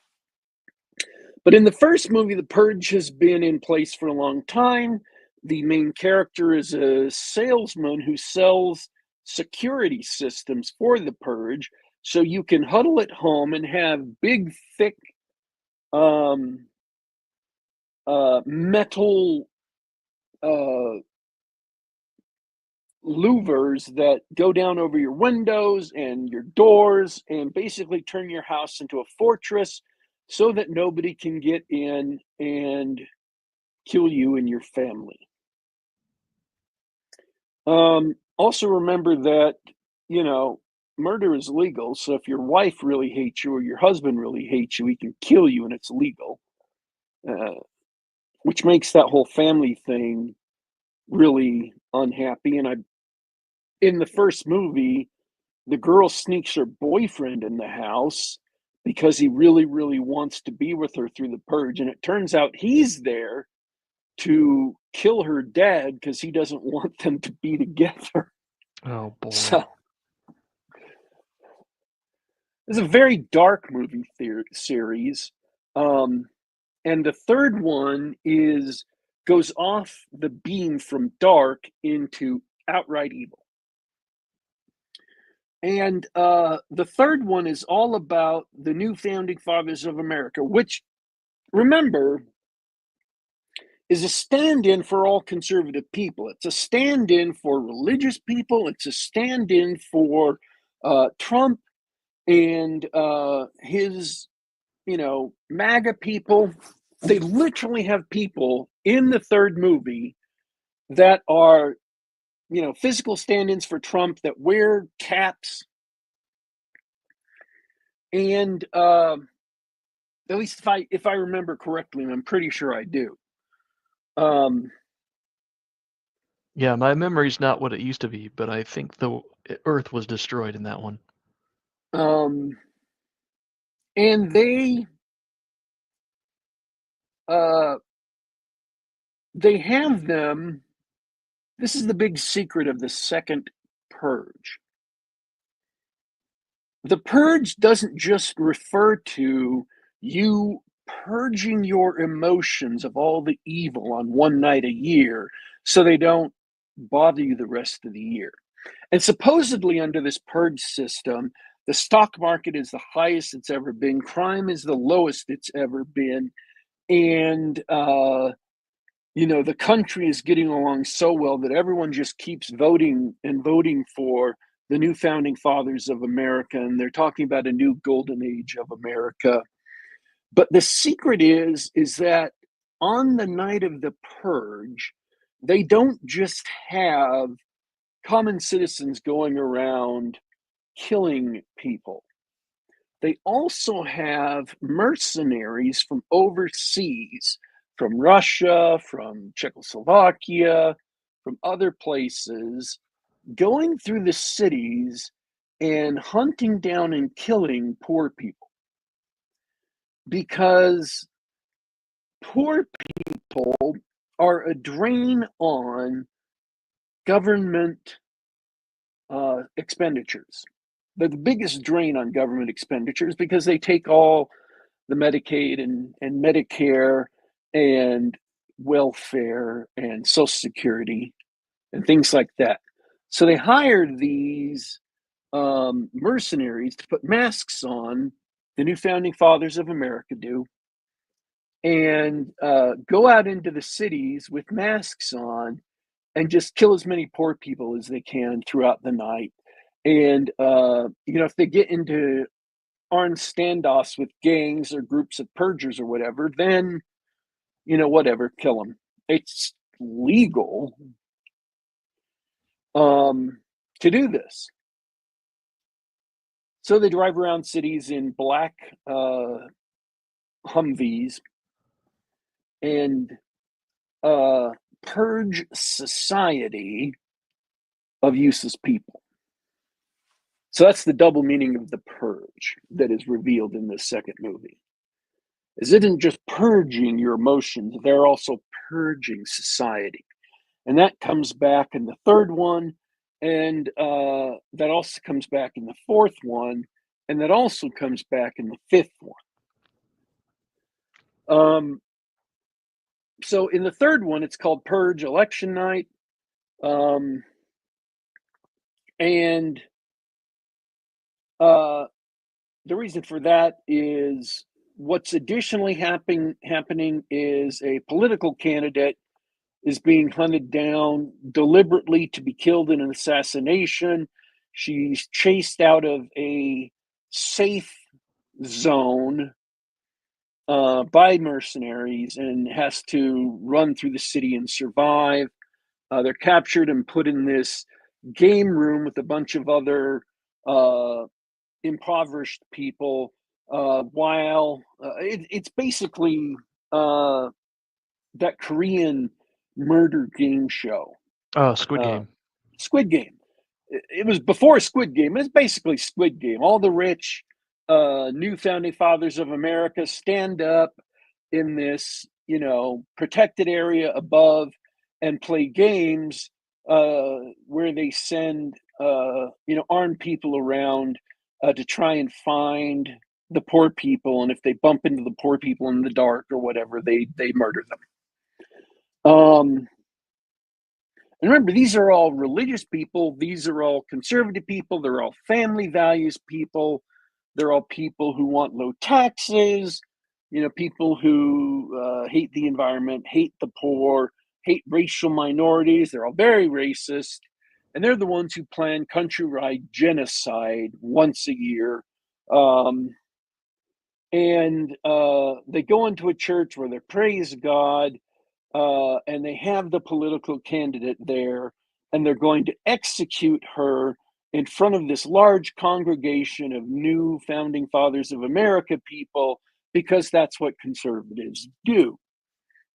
But in the first movie, the Purge has been in place for a long time. The main character is a salesman who sells security systems for the Purge, so you can huddle at home and have big, thick metal louvers that go down over your windows and your doors and basically turn your house into a fortress so that nobody can get in and kill you and your family. Also remember that, you know, murder is legal. So if your wife really hates you or your husband really hates you, he can kill you and it's legal, which makes that whole family thing really unhappy. And in the first movie, the girl sneaks her boyfriend in the house because he really, really wants to be with her through the purge. And it turns out he's there to kill her dad because he doesn't want them to be together. Oh boy. So it's a very dark movie series. And the third one goes off the beam from dark into outright evil. And the third one is all about the new founding fathers of America, which, remember, is a stand-in for all conservative people. It's a stand-in for religious people. It's a stand-in for Trump and his, MAGA people. They literally have people in the third movie that are, physical stand-ins for Trump that wear caps. And at least if I remember correctly, and I'm pretty sure I do. Yeah, my memory's not what it used to be, but I think the Earth was destroyed in that one. And they have them. This is the big secret of the second purge. The purge doesn't just refer to you purging your emotions of all the evil on one night a year so they don't bother you the rest of the year. And supposedly, under this purge system, the stock market is the highest it's ever been, crime is the lowest it's ever been, and the country is getting along so well that everyone just keeps voting and voting for the new founding fathers of America, and they're talking about a new golden age of America. But the secret is that on the night of the purge, they don't just have common citizens going around killing people. They also have mercenaries from overseas, from Russia, from Czechoslovakia, from other places, going through the cities and hunting down and killing poor people. Because poor people are a drain on government expenditures. They're the biggest drain on government expenditures because they take all the Medicaid and Medicare and welfare and Social Security and things like that. So they hired these mercenaries to put masks on, the new founding fathers of America do, and go out into the cities with masks on and just kill as many poor people as they can throughout the night. And if they get into armed standoffs with gangs or groups of purgers or whatever, then whatever, kill them. It's legal to do this. So they drive around cities in black Humvees and purge society of useless people. So that's the double meaning of the purge that is revealed in this second movie. Is it isn't just purging your emotions, they're also purging society. And that comes back in the third one, and that also comes back in the fourth one, and that also comes back in the fifth one. So in the third one, it's called Purge Election Night. And the reason for that is what's additionally happening is a political candidate is being hunted down deliberately to be killed in an assassination. She's chased out of a safe zone by mercenaries and has to run through the city and survive. They're captured and put in this game room with a bunch of other impoverished people while it's basically that Korean murder game show. Oh, Squid Game. Squid Game. It was before Squid Game. It's basically Squid Game. All the rich new founding fathers of America stand up in this, protected area above and play games where they send, armed people around to try and find the poor people. And if they bump into the poor people in the dark or whatever, they murder them. And remember, these are all religious people. These are all conservative people. They're all family values people. They're all people who want low taxes, people who hate the environment, hate the poor, hate racial minorities. They're all very racist. And they're the ones who plan countrywide genocide once a year. And they go into a church where they praise God. And they have the political candidate there, and they're going to execute her in front of this large congregation of new founding fathers of America people, because that's what conservatives do.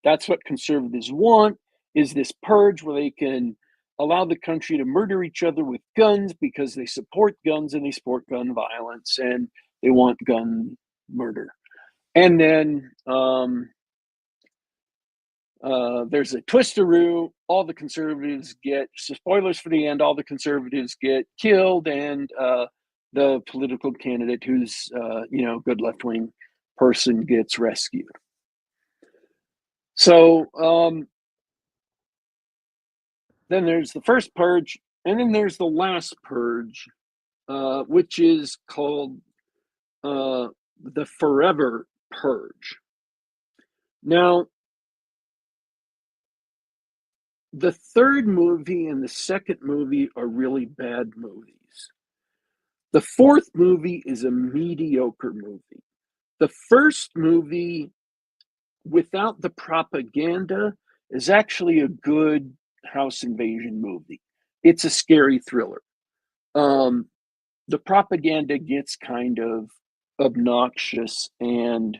That's what conservatives want, is this purge where they can allow the country to murder each other with guns because they support guns and they support gun violence and they want gun murder. And then there's a twisteroo. All the conservatives get, so spoilers for the end, all the conservatives get killed, and the political candidate who's, good left-wing person gets rescued. So then there's the first purge, and then there's the last purge, which is called the Forever Purge. Now, the third movie and the second movie are really bad movies. The fourth movie is a mediocre movie. The first movie, without the propaganda, is actually a good house invasion movie. It's a scary thriller. The propaganda gets kind of obnoxious and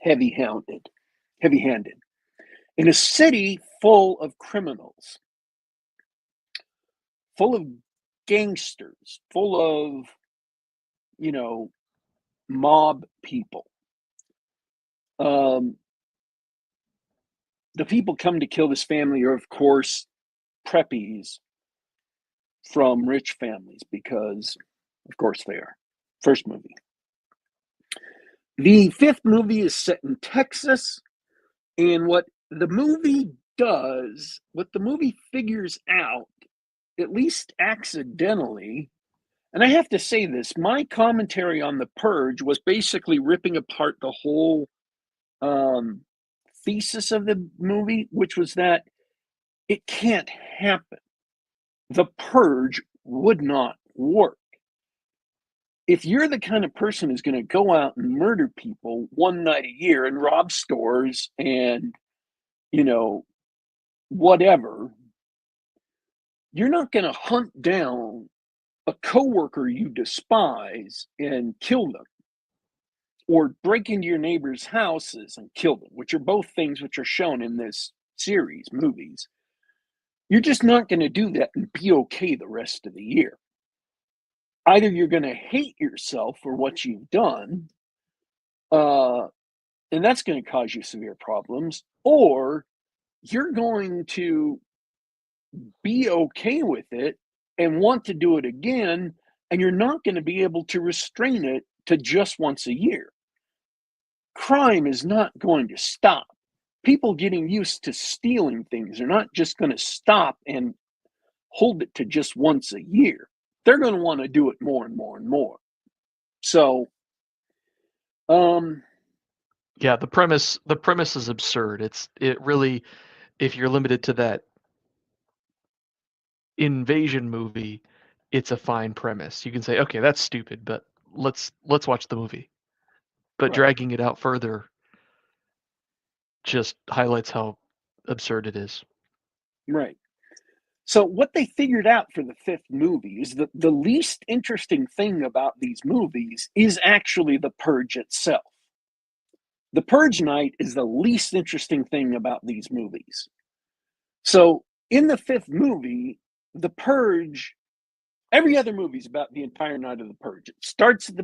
heavy-handed. In a city full of criminals, full of gangsters, full of, mob people. The people come to kill this family are, of course, preppies from rich families, because, of course, they are. First movie. The fifth movie is set in Texas, and what the movie figures out, at least accidentally, and I have to say this, my commentary on The Purge was basically ripping apart the whole thesis of the movie, which was that it can't happen. The purge would not work. If you're the kind of person who's going to go out and murder people one night a year and rob stores and, you know, whatever, you're not going to hunt down a coworker you despise and kill them, or break into your neighbor's houses and kill them, which are both things which are shown in this series, movies. You're just not going to do that and be okay the rest of the year. Either you're going to hate yourself for what you've done, and that's going to cause you severe problems, or you're going to be okay with it and want to do it again, and you're not going to be able to restrain it to just once a year. Crime is not going to stop. People getting used to stealing things are not just going to stop and hold it to just once a year. They're going to want to do it more and more and more. So, Yeah, the premise is absurd. It really, if you're limited to that invasion movie, it's a fine premise. You can say, okay, that's stupid, but let's watch the movie. But right, dragging it out further just highlights how absurd it is. right. So, what they figured out for the fifth movie is that the least interesting thing about these movies is actually the purge itself. The purge night is the least interesting thing about these movies. So, in the fifth movie, the purge, every other movie is about the entire night of the purge. It starts at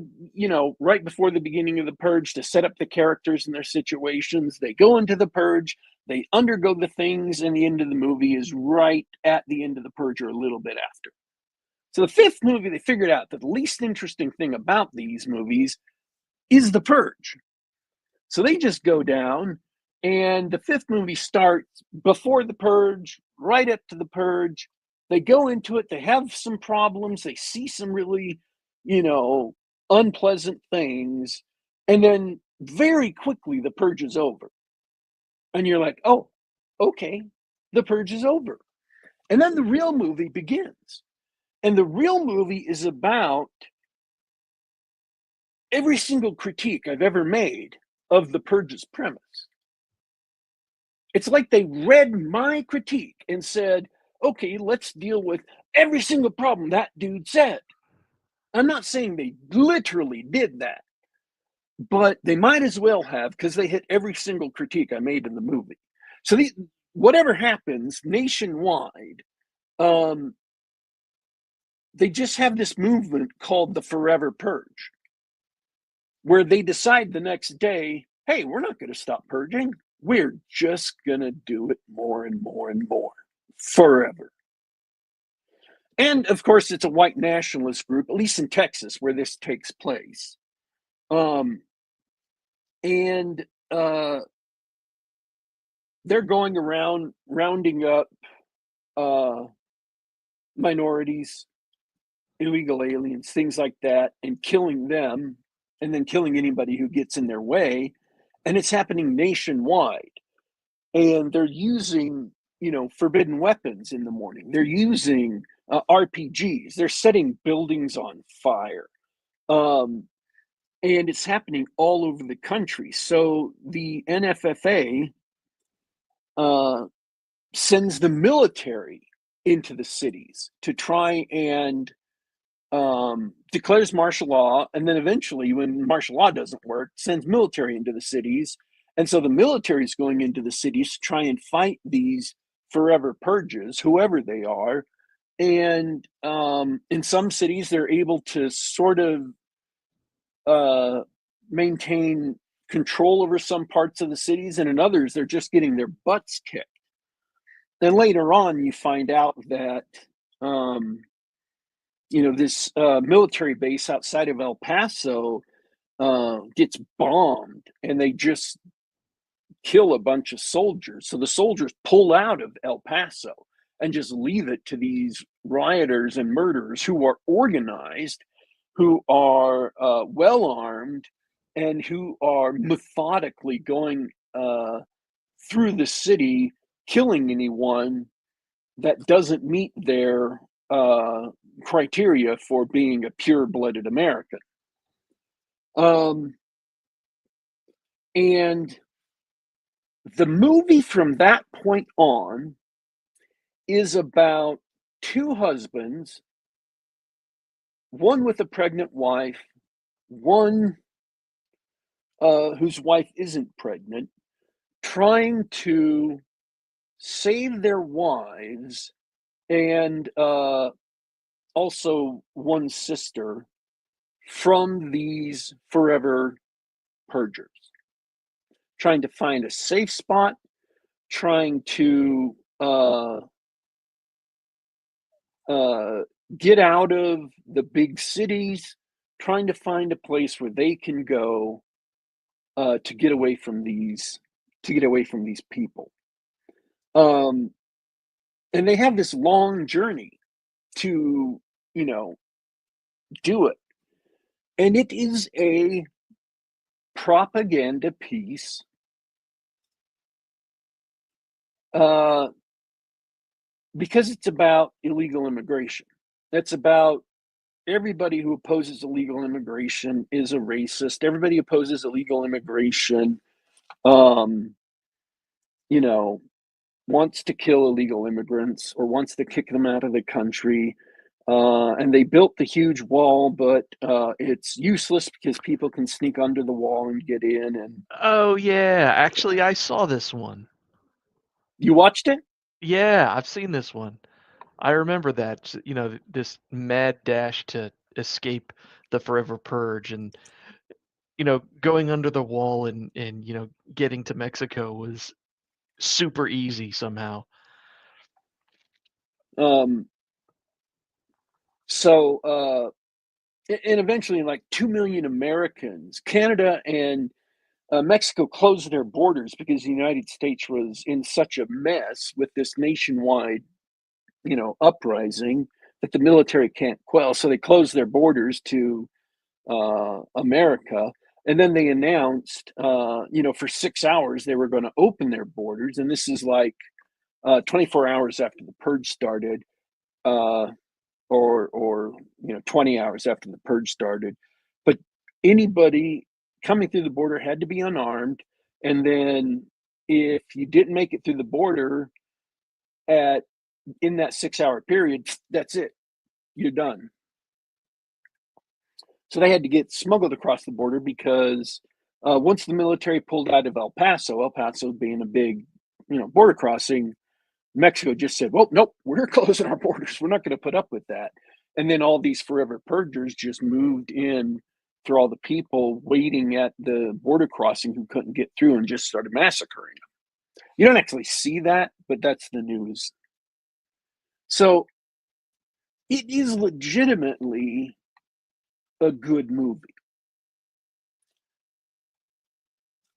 right before the beginning of the purge to set up the characters and their situations. They go into the purge, they undergo the things, and the end of the movie is right at the end of the purge or a little bit after. So the fifth movie, they figured out that the least interesting thing about these movies is the purge. So they just go down, and the fifth movie starts before the purge, right up to the purge. They go into it, they have some problems, they see some really, unpleasant things, and then very quickly the purge is over. And you're like, oh, okay, the purge is over. And then the real movie begins. And the real movie is about every single critique I've ever made of the purge's premise. It's like they read my critique and said, okay, let's deal with every single problem that dude said. I'm not saying they literally did that, but they might as well have, because they hit every single critique I made in the movie. So whatever happens nationwide, they just have this movement called the Forever Purge, where they decide the next day, hey, we're not going to stop purging. We're just going to do it more and more and more forever. And of course, it's a white nationalist group, at least in Texas, where this takes place. And they're going around rounding up minorities, illegal aliens, things like that, and killing them, and then killing anybody who gets in their way. And it's happening nationwide. And they're using, forbidden weapons in the morning. They're using RPGs. They're setting buildings on fire. And it's happening all over the country. So the NFFA sends the military into the cities to try and declares martial law, and then eventually, when martial law doesn't work, sends military into the cities. And so the military is going into the cities to try and fight these forever purges, whoever they are. And in some cities, they're able to sort of maintain control over some parts of the cities, and in others, they're just getting their butts kicked. Then later on, you find out that this military base outside of El Paso gets bombed, and they just kill a bunch of soldiers. So the soldiers pull out of El Paso and just leave it to these rioters and murderers who are organized, who are well armed, and who are methodically going through the city, killing anyone that doesn't meet their criteria for being a pure-blooded American. And the movie from that point on is about two husbands, one with a pregnant wife, one whose wife isn't pregnant, trying to save their wives and also one sister from these forever purgers, trying to find a safe spot, trying to get out of the big cities, trying to find a place where they can go to get away from these people. And they have this long journey to, do it. And it is a propaganda piece because it's about illegal immigration. It's about everybody who opposes illegal immigration is a racist. Everybody who opposes illegal immigration, wants to kill illegal immigrants or wants to kick them out of the country. And they built the huge wall, but it's useless because people can sneak under the wall and get in. And Oh yeah, actually I saw this one. you watched it? Yeah, I've seen this one. I remember that, this mad dash to escape the forever purge and going under the wall and getting to Mexico was super easy somehow. Um, so, and eventually, like 2 million Americans, Canada and Mexico closed their borders because the United States was in such a mess with this nationwide, uprising that the military can't quell. So they closed their borders to America. And then they announced, for 6 hours they were going to open their borders. And this is like 24 hours after the purge started, or 20 hours after the purge started. But anybody coming through the border had to be unarmed. And then if you didn't make it through the border at in that 6 hour period, that's it. You're done. So they had to get smuggled across the border because once the military pulled out of El Paso being a big, border crossing, Mexico just said, well, nope, we're closing our borders. We're not going to put up with that. And then all these forever purgers just moved in through all the people waiting at the border crossing who couldn't get through and just started massacring them. You don't actually see that, but that's the news. So it is legitimately a good movie.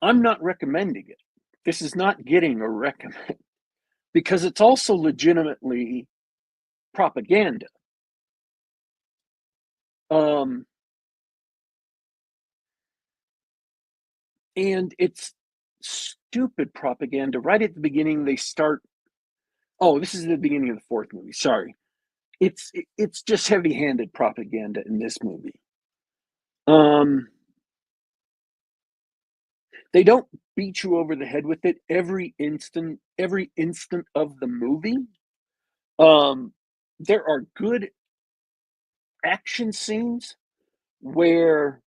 I'm not recommending it. This is not getting a recommend because it's also legitimately propaganda. And it's stupid propaganda. Right at the beginning, they start. Oh, this is the beginning of the fourth movie. Sorry, it's just heavy-handed propaganda in this movie. They don't beat you over the head with it every instant of the movie. There are good action scenes where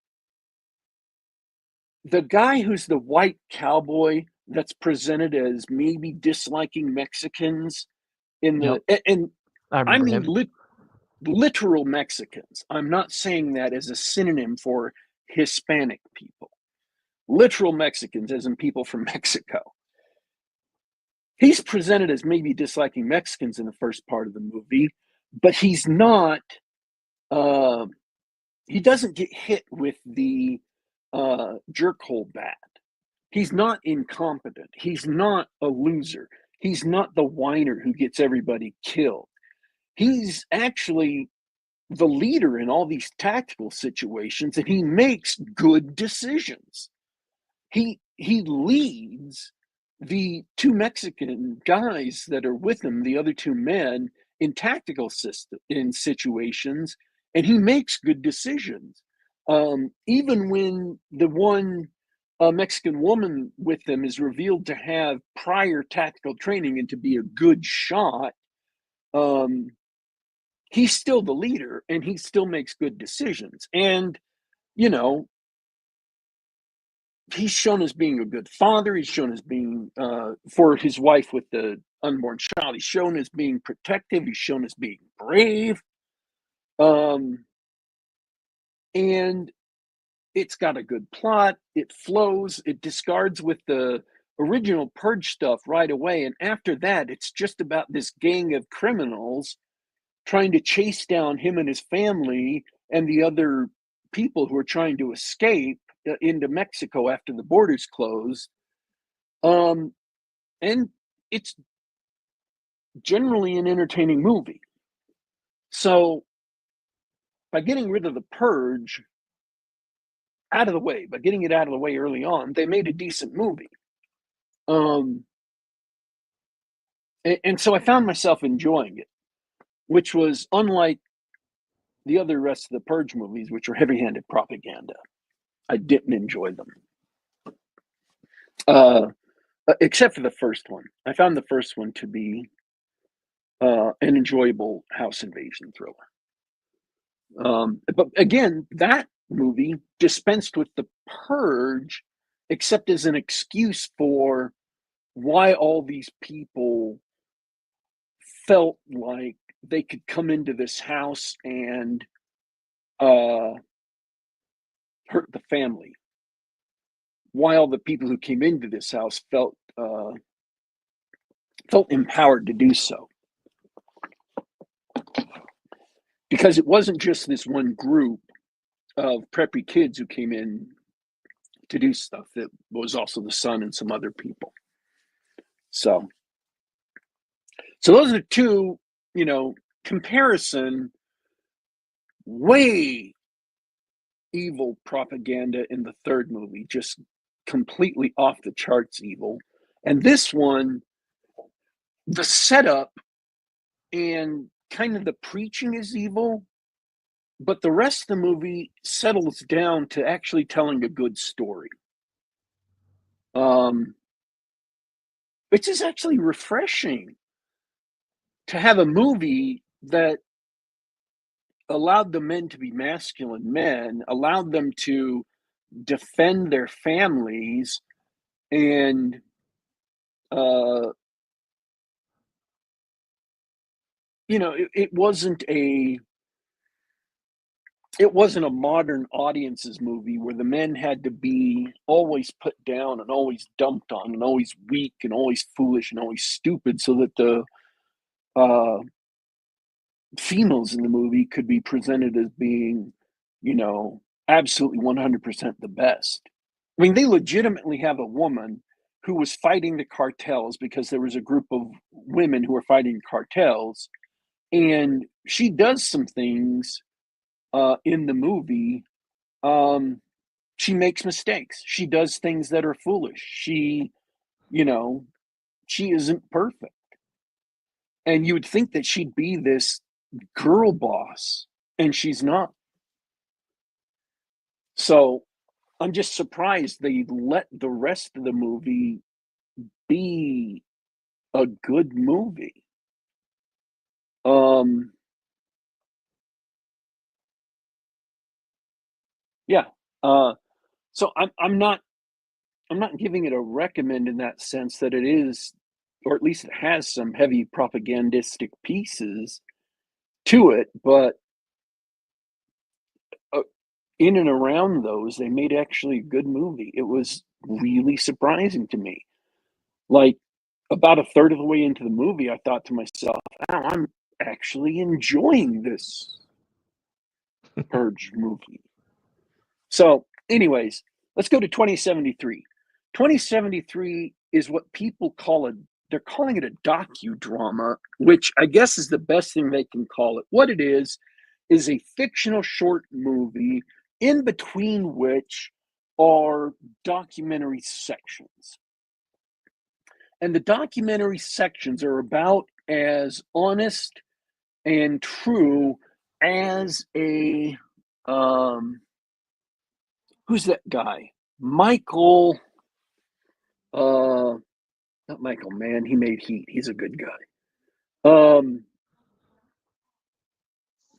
the guy who's the white cowboy that's presented as maybe disliking Mexicans in Yep, and I I remember mean him. literal Mexicans. I'm not saying that as a synonym for Hispanic people. Literal Mexicans, as in people from Mexico. He's presented as maybe disliking Mexicans in the first part of the movie, but he's not. Uh, he doesn't get hit with the jerk hole bat. He's not incompetent. He's not a loser. He's not the whiner who gets everybody killed. He's actually the leader in all these tactical situations, and he makes good decisions. He leads the two Mexican guys that are with him, the other two men, in tactical in situations, and he makes good decisions. Even when the one Mexican woman with him is revealed to have prior tactical training and to be a good shot, um, he's still the leader and he still makes good decisions. And, you know, he's shown as being a good father. He's shown as being, for his wife with the unborn child, he's shown as being protective. He's shown as being brave. Um, and it's got a good plot. It flows. It discards with the original Purge stuff right away. And after that, it's just about this gang of criminals trying to chase down him and his family and the other people who are trying to escape into Mexico after the borders closed. And it's generally an entertaining movie. So by getting rid of the Purge out of the way, by getting it out of the way early on, they made a decent movie. And so I found myself enjoying it, which was unlike the other rest of the Purge movies, which were heavy-handed propaganda. I didn't enjoy them. Except for the first one. I found the first one to be an enjoyable house invasion thriller. But again, that movie dispensed with the Purge, except as an excuse for why all these people felt like they could come into this house and hurt the family. Why all the people who came into this house felt empowered to do so. Because it wasn't just this one group of preppy kids who came in to do stuff. It was also the son and some other people. So those are two, comparison, way evil propaganda in the third movie, just completely off the charts evil. And this one, the setup and kind of the preaching is evil, but the rest of the movie settles down to actually telling a good story. Which is actually refreshing to have a movie that allowed the men to be masculine men, allowed them to defend their families, and it wasn't a modern audience's movie where the men had to be always put down and always dumped on and always weak and always foolish and always stupid so that the females in the movie could be presented as being, absolutely 100% the best. I mean, they legitimately have a woman who was fighting the cartels because there was a group of women who were fighting cartels, and she does some things in the movie. She makes mistakes. She does things that are foolish. She isn't perfect. And you would think that she'd be this girl boss, and she's not. So I'm just surprised they let the rest of the movie be a good movie. Yeah. So I'm not giving it a recommend in that sense that it is, or at least it has some heavy propagandistic pieces to it, but in and around those, they made actually a good movie. It was really surprising to me. Like about a third of the way into the movie, I thought to myself, "Wow, I'm actually enjoying this Purge movie." So, anyways, let's go to 2073. 2073 is what people call they're calling it a docudrama, which I guess is the best thing they can call it. What it is a fictional short movie in between which are documentary sections. And the documentary sections are about as honest and true as a who's that guy? Michael not Michael Mann, he made Heat. He's a good guy.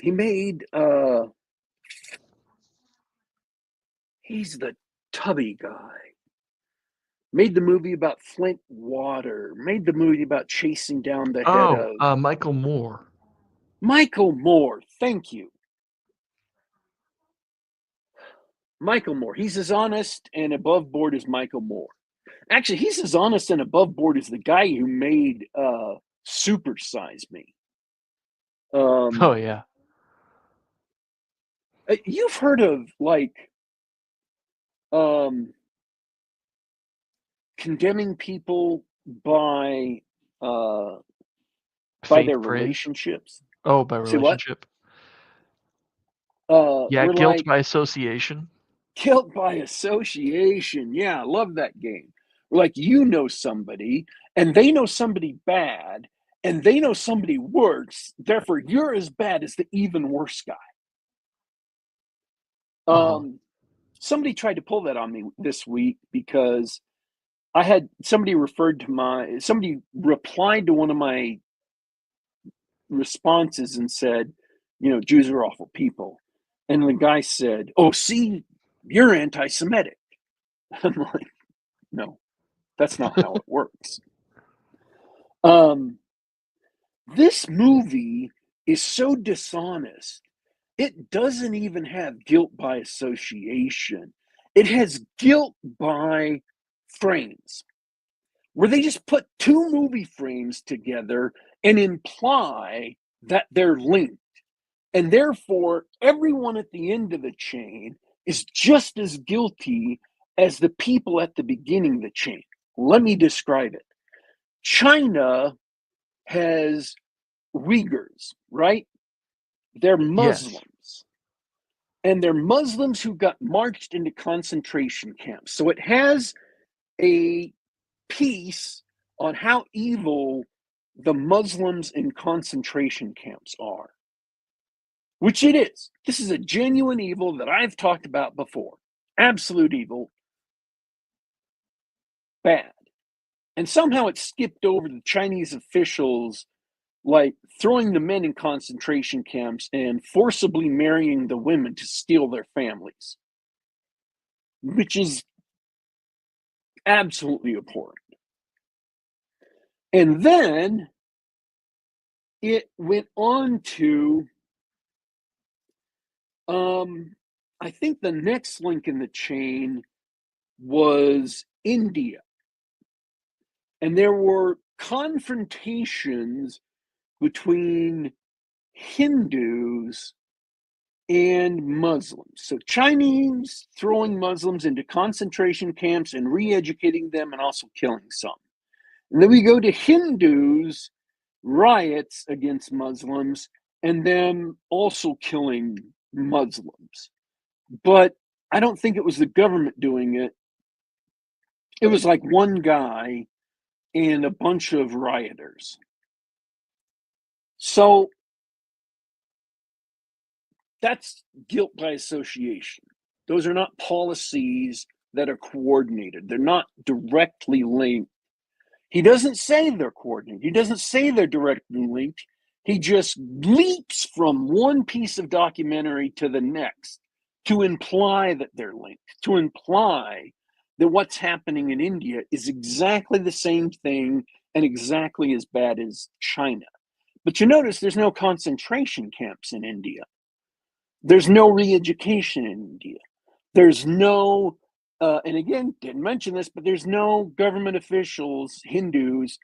He made he's the tubby guy. Made the movie about Flint Water. Made the movie about chasing down the head Oh, of Michael Moore. Michael Moore. Thank you. Michael Moore. He's as honest and above board as Michael Moore. Actually, he's as honest and above board as the guy who made Super Size Me. Oh yeah. You've heard of like condemning people by Faint their praise. relationships. Oh, by Say what? relationship. Yeah, We're guilt like by association. guilt by association. Yeah, I love that game. We're like you know somebody, and they know somebody bad, and they know somebody worse. Therefore, you're as bad as the even worse guy. Uh-huh. Somebody tried to pull that on me this week because I had somebody replied to one of my responses and said, Jews are awful people. And the guy said, "Oh, see, you're anti Semitic." I'm like, no, that's not how it works. This movie is so dishonest. It doesn't even have guilt by association. It has guilt by frames, where they just put two movie frames together and imply that they're linked. And therefore, everyone at the end of the chain is just as guilty as the people at the beginning of the chain. Let me describe it. China has Uyghurs, right? They're Yes. Muslims. And they're Muslims who got marched into concentration camps. So it has a piece on how evil the Muslims in concentration camps are, which it is. This is a genuine evil that I've talked about before. Absolute evil, bad. And somehow it skipped over the Chinese officials, like throwing the men in concentration camps and forcibly marrying the women to steal their families, which is absolutely abhorrent. And then it went on to, I think the next link in the chain was India. And there were confrontations between Hindus and Muslims. So Chinese throwing Muslims into concentration camps and re-educating them and also killing some. And then we go to Hindus, riots against Muslims, and them also killing Muslims. But I don't think it was the government doing it. It was like one guy and a bunch of rioters. So that's guilt by association. Those are not policies that are coordinated. They're not directly linked. He doesn't say they're coordinated. He doesn't say they're directly linked. He just leaps from one piece of documentary to the next to imply that they're linked, to imply that what's happening in India is exactly the same thing and exactly as bad as China. But you notice there's no concentration camps in India. There's no re-education in India. There's no, and again, didn't mention this, but there's no government officials, Hindus,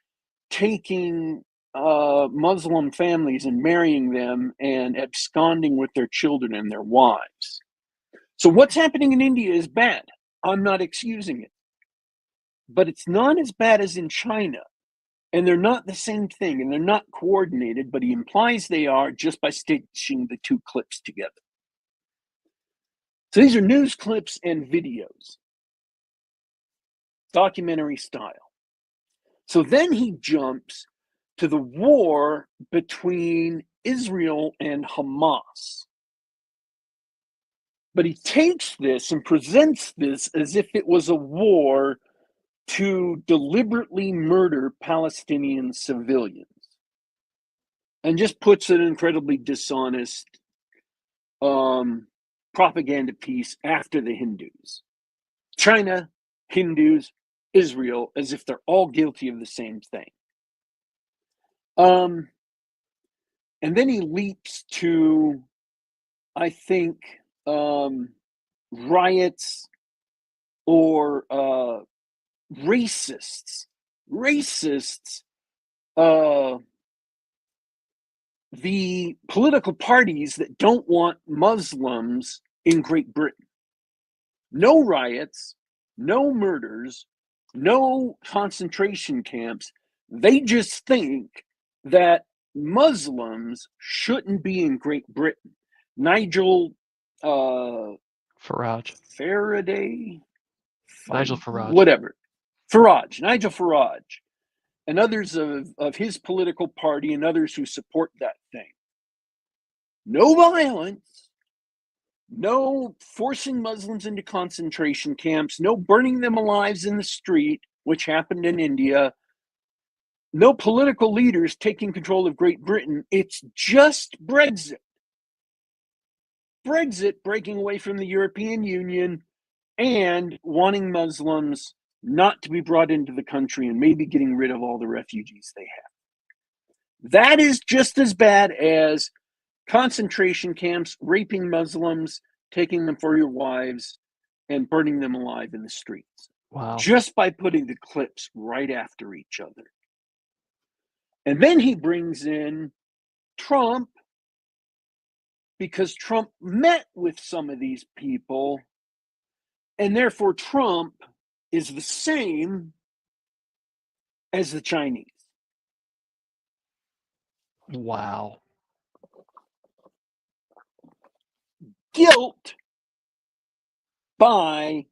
taking Muslim families and marrying them and absconding with their children and their wives. So what's happening in India is bad. I'm not excusing it. But it's not as bad as in China. And they're not the same thing, and they're not coordinated, but he implies they are just by stitching the two clips together. So these are news clips and videos, documentary style. So then he jumps to the war between Israel and Hamas. But he takes this and presents this as if it was a war to deliberately murder Palestinian civilians, and just puts an incredibly dishonest propaganda piece after the Hindus. China, Hindus, Israel, as if they're all guilty of the same thing. And then he leaps to, I think, riots or racists. The political parties that don't want Muslims in Great Britain. No riots, no murders, no concentration camps. They just think that Muslims shouldn't be in Great Britain. Nigel Farage. Faraday, Nigel Farage. whatever, Nigel Farage, and others of his political party and others who support that thing. No violence, no forcing Muslims into concentration camps, no burning them alive in the street, which happened in India, no political leaders taking control of Great Britain. It's just Brexit. Brexit breaking away from the European Union and wanting Muslims not to be brought into the country and maybe getting rid of all the refugees they have. That is just as bad as concentration camps, raping Muslims, taking them for your wives, and burning them alive in the streets. Wow. Just by putting the clips right after each other. And then he brings in Trump, because Trump met with some of these people, and therefore Trump is the same as the Chinese. Wow. Guilt by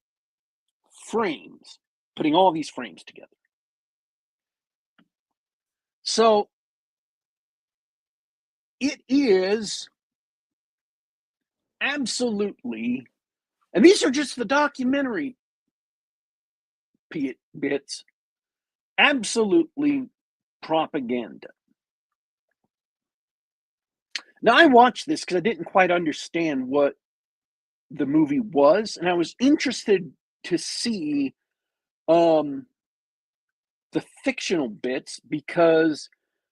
frames, putting all these frames together. So it is absolutely, and these are just the documentary bits, absolutely propaganda. Now, I watched this because I didn't quite understand what the movie was, and I was interested to see the fictional bits, because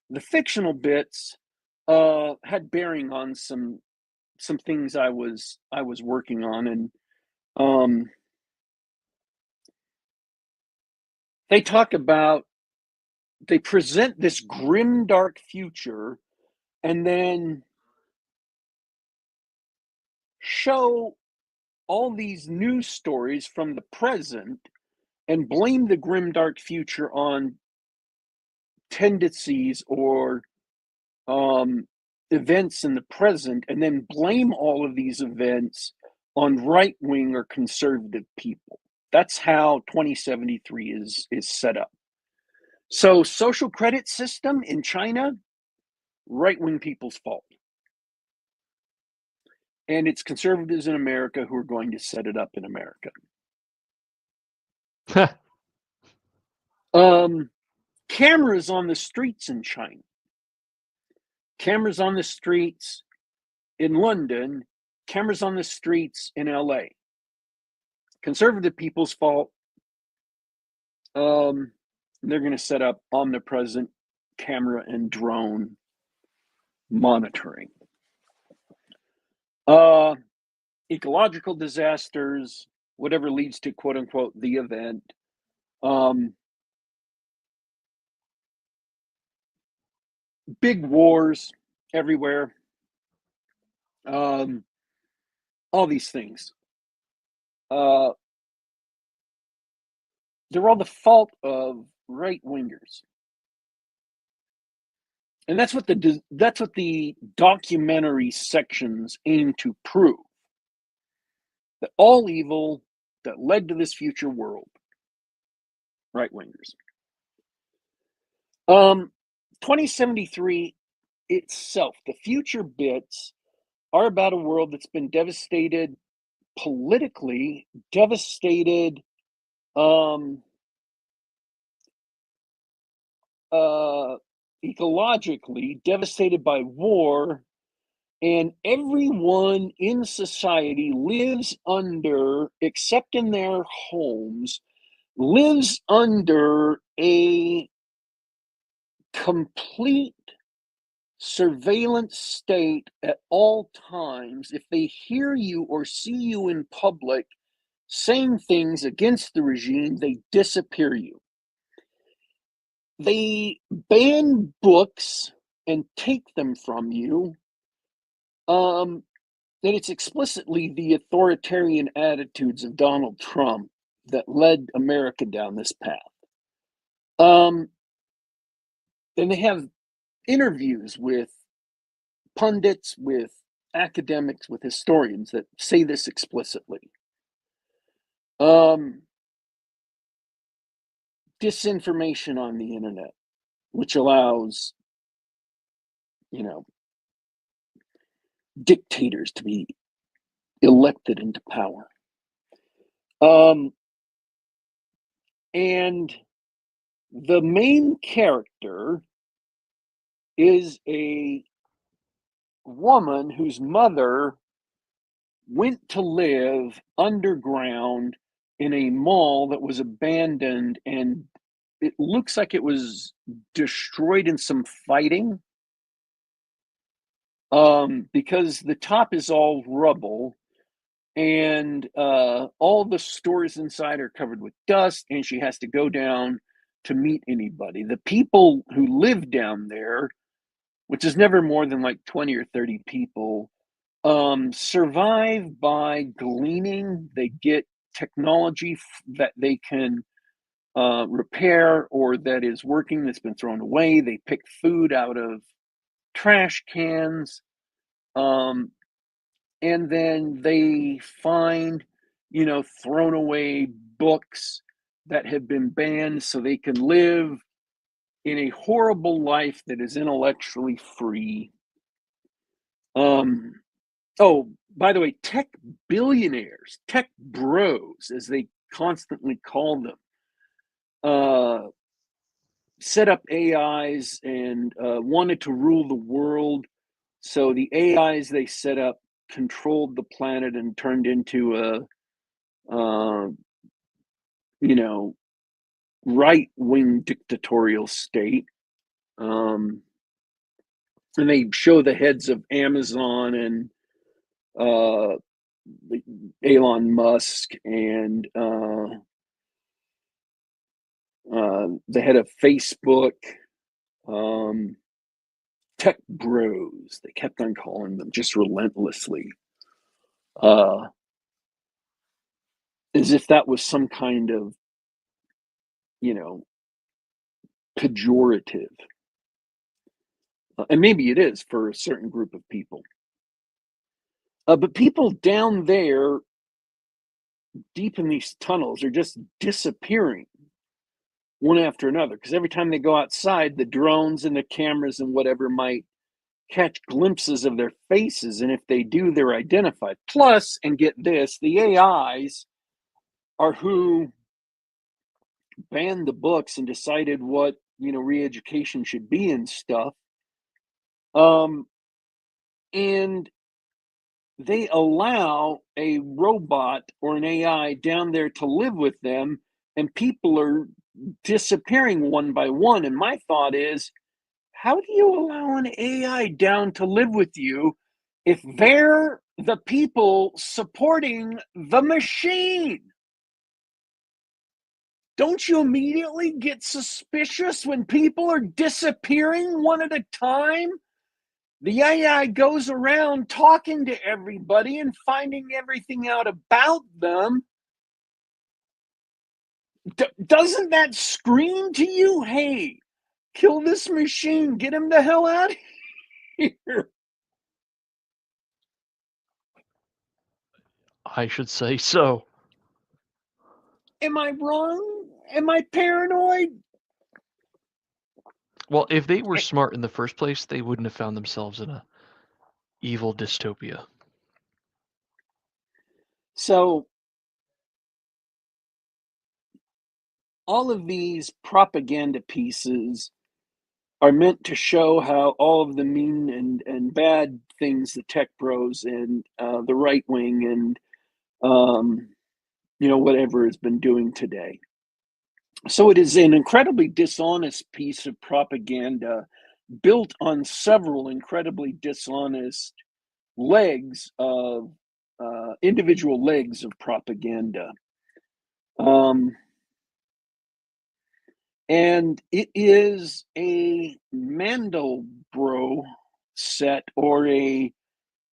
the fictional bits had bearing on some things I was working on, and they talk about, they present this grim, dark future, and then show all these news stories from the present and blame the grim, dark future on tendencies or events in the present, and then blame all of these events on right-wing or conservative people. That's how 2073 is set up. So, social credit system in China, right-wing people's fault. And it's conservatives in America who are going to set it up in America. Cameras on the streets in China. Cameras on the streets in London. Cameras on the streets in LA. Conservative people's fault. They're going to set up omnipresent camera and drone monitoring. Ecological disasters, whatever leads to quote unquote the event. Big wars everywhere. All these things. They're all the fault of right-wingers. And that's what the documentary sections aim to prove. That all evil that led to this future world, right-wingers. Um, 2073 itself, the future bits are about a world that's been devastated politically, devastated um, uh, ecologically, devastated by war, and everyone in society lives under, except in their homes, lives under a complete surveillance state at all times. If they hear you or see you in public saying things against the regime, they disappear you. They ban books and take them from you. And it's explicitly the authoritarian attitudes of Donald Trump that led America down this path. Um, and they have interviews with pundits, with academics, with historians that say this explicitly. Um, Disinformation on the internet, which allows, you know, dictators to be elected into power. And the main character is a woman whose mother went to live underground in a mall that was abandoned, and it looks like it was destroyed in some fighting, because the top is all rubble, and all the stores inside are covered with dust, and she has to go down to meet anybody. The people who live down there, which is never more than like 20 or 30 people, survive by gleaning. They get technology that they can repair or that is working that's been thrown away. They pick food out of trash cans. Um, and then they find, thrown away books that have been banned so they can live in a horrible life that is intellectually free. Um, Oh, by the way, tech billionaires, tech bros, as they constantly call them, uh, set up AIs and wanted to rule the world. So the AIs they set up controlled the planet and turned into uh, you know, right wing dictatorial state. Um, and they show the heads of Amazon and uh, Elon Musk and the head of Facebook, um, tech bros. They kept on calling them just relentlessly, uh, as if that was some kind of, you know, pejorative. And maybe it is for a certain group of people. But people down there, deep in these tunnels, are just disappearing one after another. Because every time they go outside, the drones and the cameras and whatever might catch glimpses of their faces, and if they do, they're identified. Plus, and get this, the AIs are who banned the books and decided what, re-education should be and stuff. Um, and they allow a robot or an AI down there to live with them, and people are disappearing one by one. And my thought is, how do you allow an AI down to live with you if they're the people supporting the machine? Don't you immediately get suspicious when people are disappearing one at a time? The AI goes around talking to everybody and finding everything out about them. Doesn't that scream to you, hey, kill this machine, get him the hell out of here? I should say so. Am I wrong? Am I paranoid? Well, if they were smart in the first place, they wouldn't have found themselves in a evil dystopia. So all of these propaganda pieces are meant to show how all of the mean and bad things the tech bros and the right wing and whatever has been doing today. So it is an incredibly dishonest piece of propaganda built on several incredibly dishonest legs of individual legs of propaganda. Um, and it is a Mandelbrot set or a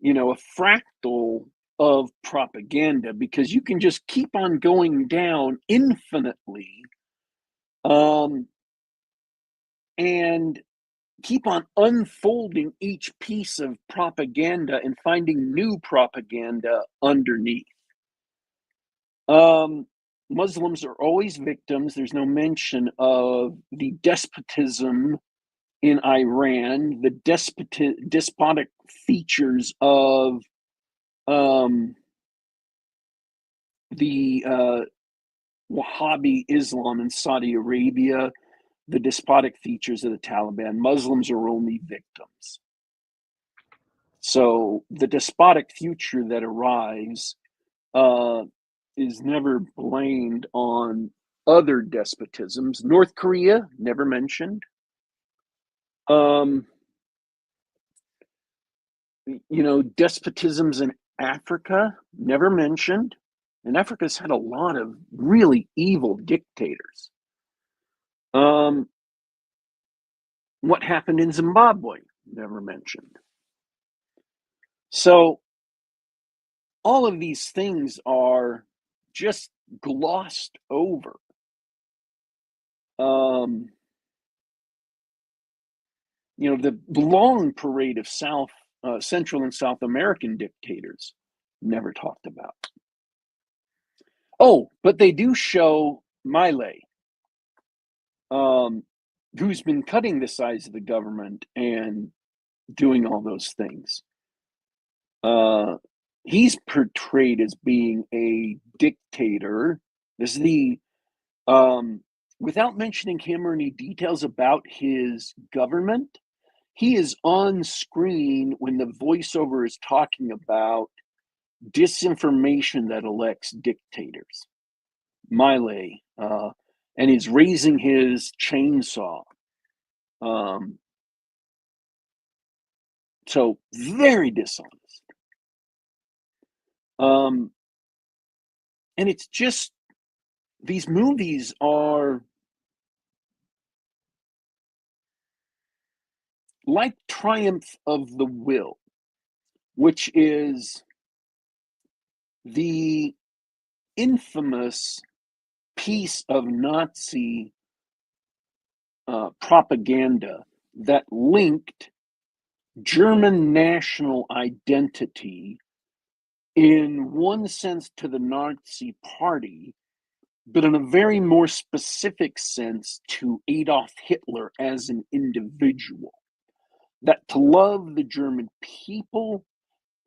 fractal of propaganda because you can just keep on going down infinitely um, and keep on unfolding each piece of propaganda and finding new propaganda underneath. Um, Muslims are always victims. There's no mention of the despotism in Iran, the despotic features of the Wahhabi Islam in Saudi Arabia, the despotic features of the Taliban. Muslims are only victims. So the despotic future that arrives is never blamed on other despotisms. North Korea, never mentioned. Um, despotisms in Africa, never mentioned. And Africa's had a lot of really evil dictators. What happened in Zimbabwe, never mentioned. So all of these things are just glossed over. Um, the long parade of Central and South American dictators never talked about. Oh, but they do show Milei, who's been cutting the size of the government and doing all those things. He's portrayed as being a dictator. This is without mentioning him or any details about his government, he is on screen when the voiceover is talking about disinformation that elects dictators. Milei, and he's raising his chainsaw. So very dishonest. And it's just these movies are like Triumph of the Will, which is the infamous piece of Nazi propaganda that linked German national identity in one sense to the Nazi Party, but in a very more specific sense to Adolf Hitler as an individual. That to love the German people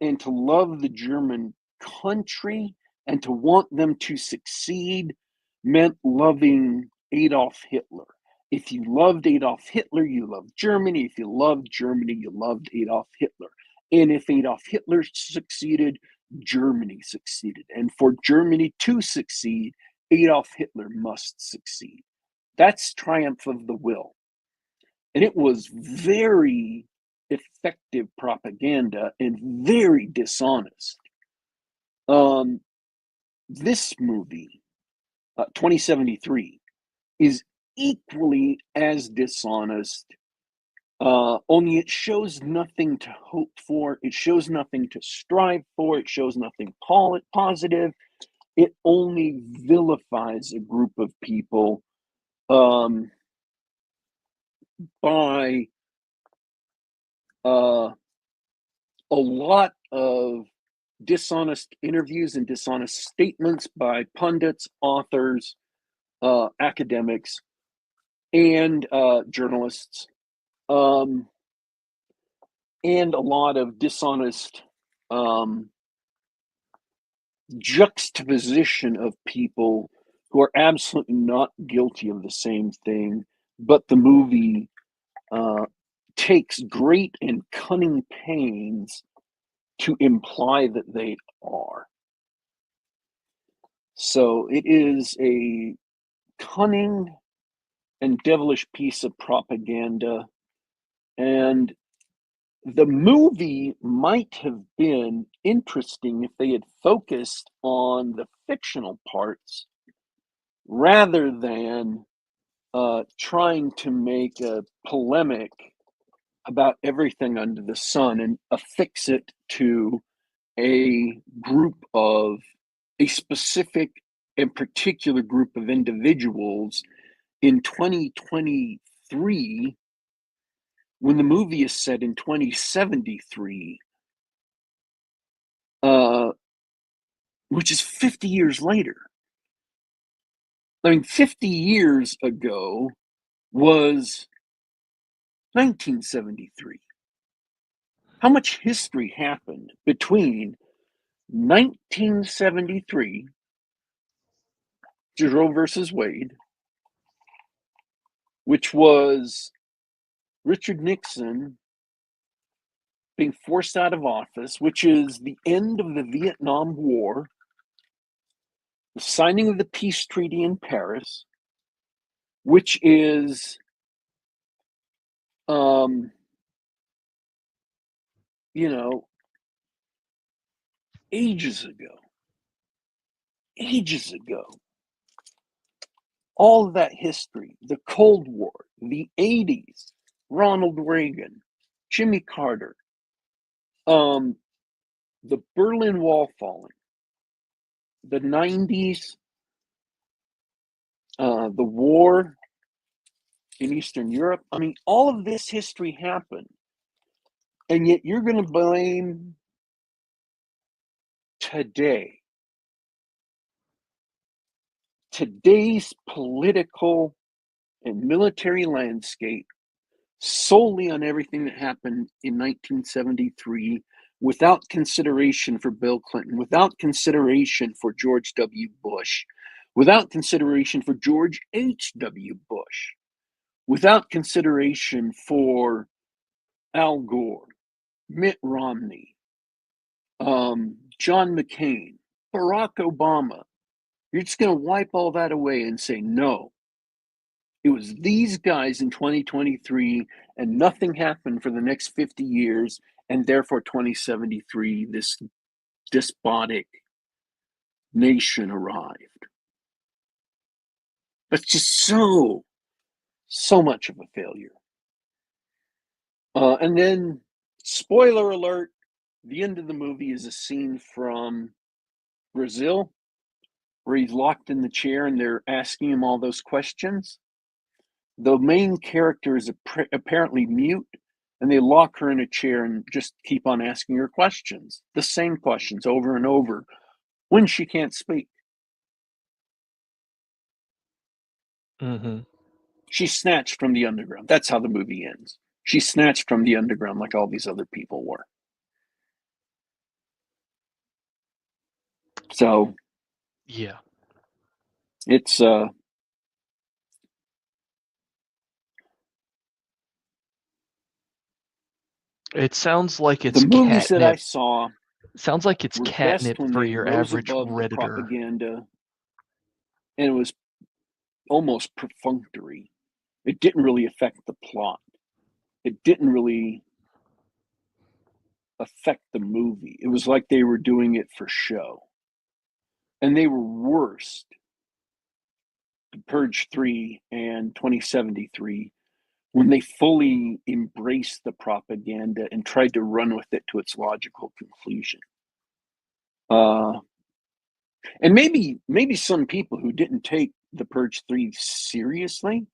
and to love the German country and to want them to succeed meant loving Adolf Hitler. If you loved Adolf Hitler, you loved Germany. If you loved Germany, you loved Adolf Hitler. And if Adolf Hitler succeeded, Germany succeeded. And for Germany to succeed, Adolf Hitler must succeed. That's Triumph of the Will. And it was very effective propaganda and very dishonest. This movie, 2073, is equally as dishonest, only it shows nothing to hope for, it shows nothing to strive for, it shows nothing positive. It only vilifies a group of people by a lot of dishonest interviews and dishonest statements by pundits, authors, academics, and journalists. um, and a lot of dishonest juxtaposition of people who are absolutely not guilty of the same thing, but the movie takes great and cunning pains to imply that they are. So it is a cunning and devilish piece of propaganda. And the movie might have been interesting if they had focused on the fictional parts rather than trying to make a polemic about everything under the sun and affix it to a group of a specific and particular group of individuals in 2023 when the movie is set in 2073, which is 50 years later. I mean, 50 years ago was 1973. How much history happened between 1973, Roe versus Wade, which was Richard Nixon being forced out of office, which is the end of the Vietnam War, the signing of the peace treaty in Paris, which is, um, you know, ages ago. Ages ago. All of that history, the Cold War, the 80s, Ronald Reagan, Jimmy Carter, the Berlin Wall falling, the 90s, the war in Eastern Europe. I mean, all of this history happened. And yet you're going to blame today, today's political and military landscape solely on everything that happened in 1973 without consideration for Bill Clinton, without consideration for George W. Bush, without consideration for George H.W. Bush, without consideration for Al Gore, Mitt Romney, John McCain, Barack Obama. You're just going to wipe all that away and say, no, it was these guys in 2023, and nothing happened for the next 50 years, and therefore 2073, this despotic nation arrived. That's just so much of a failure. And then, spoiler alert, the end of the movie is a scene from Brazil where he's locked in the chair and they're asking him all those questions. The main character is apparently mute, and they lock her in a chair and just keep on asking her questions, the same questions over and over, when she can't speak. Mm-hmm. She's snatched from the underground. That's how the movie ends. She's snatched from the underground like all these other people were. So Yeah. it's It sounds like the it's movies that I catnip. saw Sounds like it's were best catnip when for they your rose average above the Redditor. propaganda, and it was almost perfunctory. It didn't really affect the plot. It didn't really affect the movie. It was like they were doing it for show. And they were worse, Purge 3 and 2073, when they fully embraced the propaganda and tried to run with it to its logical conclusion. And maybe some people who didn't take the Purge 3 seriously,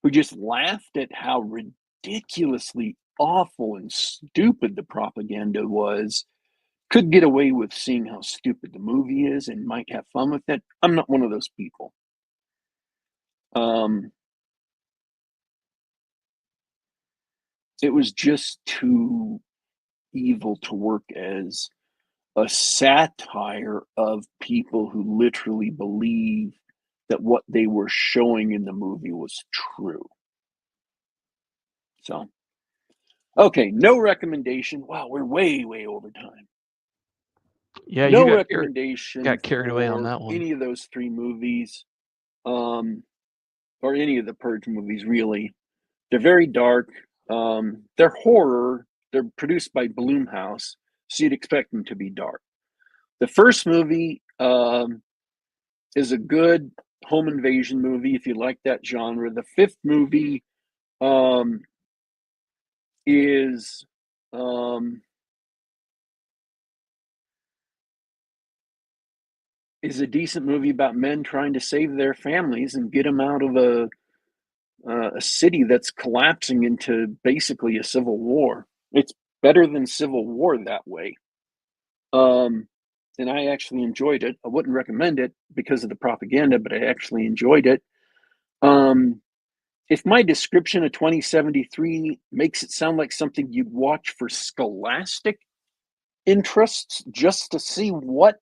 who just laughed at how ridiculously awful and stupid the propaganda was, could get away with seeing how stupid the movie is and might have fun with it. I'm not one of those people. Um, it was just too evil to work as a satire of people who literally believe that what they were showing in the movie was true. So, okay, no recommendation. Wow, we're way, way over time. Yeah, you No got recommendation carried away on for that one. any of those three movies, or any of the Purge movies, really. They're very dark. They're horror. They're produced by Blumhouse, so you'd expect them to be dark. The first movie is a good home invasion movie if you like that genre. The fifth movie is a decent movie about men trying to save their families and get them out of a city that's collapsing into basically a civil war. It's better than Civil War that way. And I actually enjoyed it. I wouldn't recommend it because of the propaganda, but I actually enjoyed it. If my description of 2073 makes it sound like something you'd watch for scholastic interests just to see what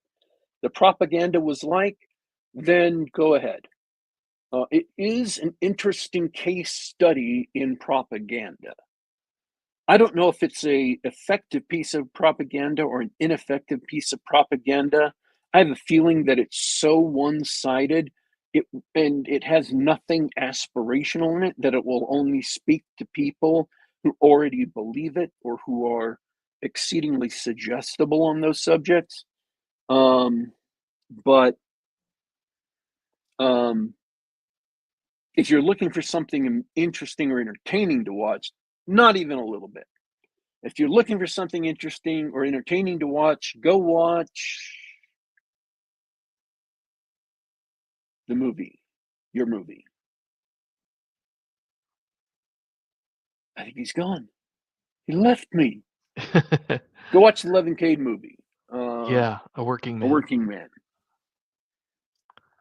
the propaganda was like, then go ahead. It is an interesting case study in propaganda. I don't know if it's a effective piece of propaganda or an ineffective piece of propaganda. I have a feeling that it's so one-sided, and it has nothing aspirational in it, that it will only speak to people who already believe it or who are exceedingly suggestible on those subjects. But if you're looking for something interesting or entertaining to watch, not even a little bit. If you're looking for something interesting or entertaining to watch, go watch the movie, your movie. I think he's gone. He left me. Go watch the Levin Cade movie. Yeah, A Working A Man. Working Man.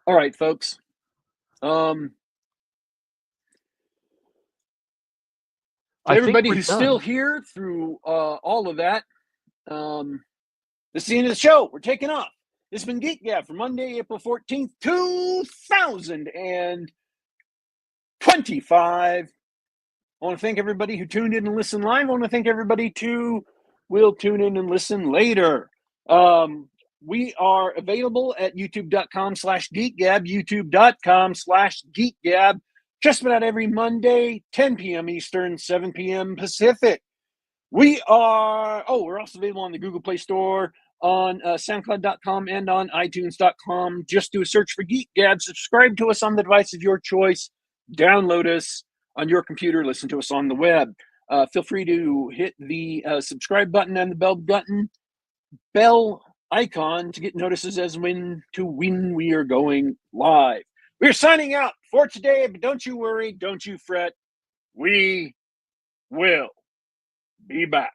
All right, folks. To I think everybody we're who's done. still here through all of that, this is the end of the show. We're taking off. This has been Geek Gab for Monday, April 14th, 2025. I want to thank everybody who tuned in and listened live. I want to thank everybody who will tune in and listen later. We are available at youtube.com/geekgab, youtube.com/geekgab, just about every Monday, 10 p.m. Eastern, 7 p.m. Pacific. We're also available on the Google Play Store, on SoundCloud.com, and on iTunes.com. Just do a search for Geek Gab. Subscribe to us on the device of your choice. Download us on your computer. Listen to us on the web. Feel free to hit the subscribe button and the bell icon to get notices as when we are going live. We're signing out for today, but don't you worry, don't you fret. We will be back.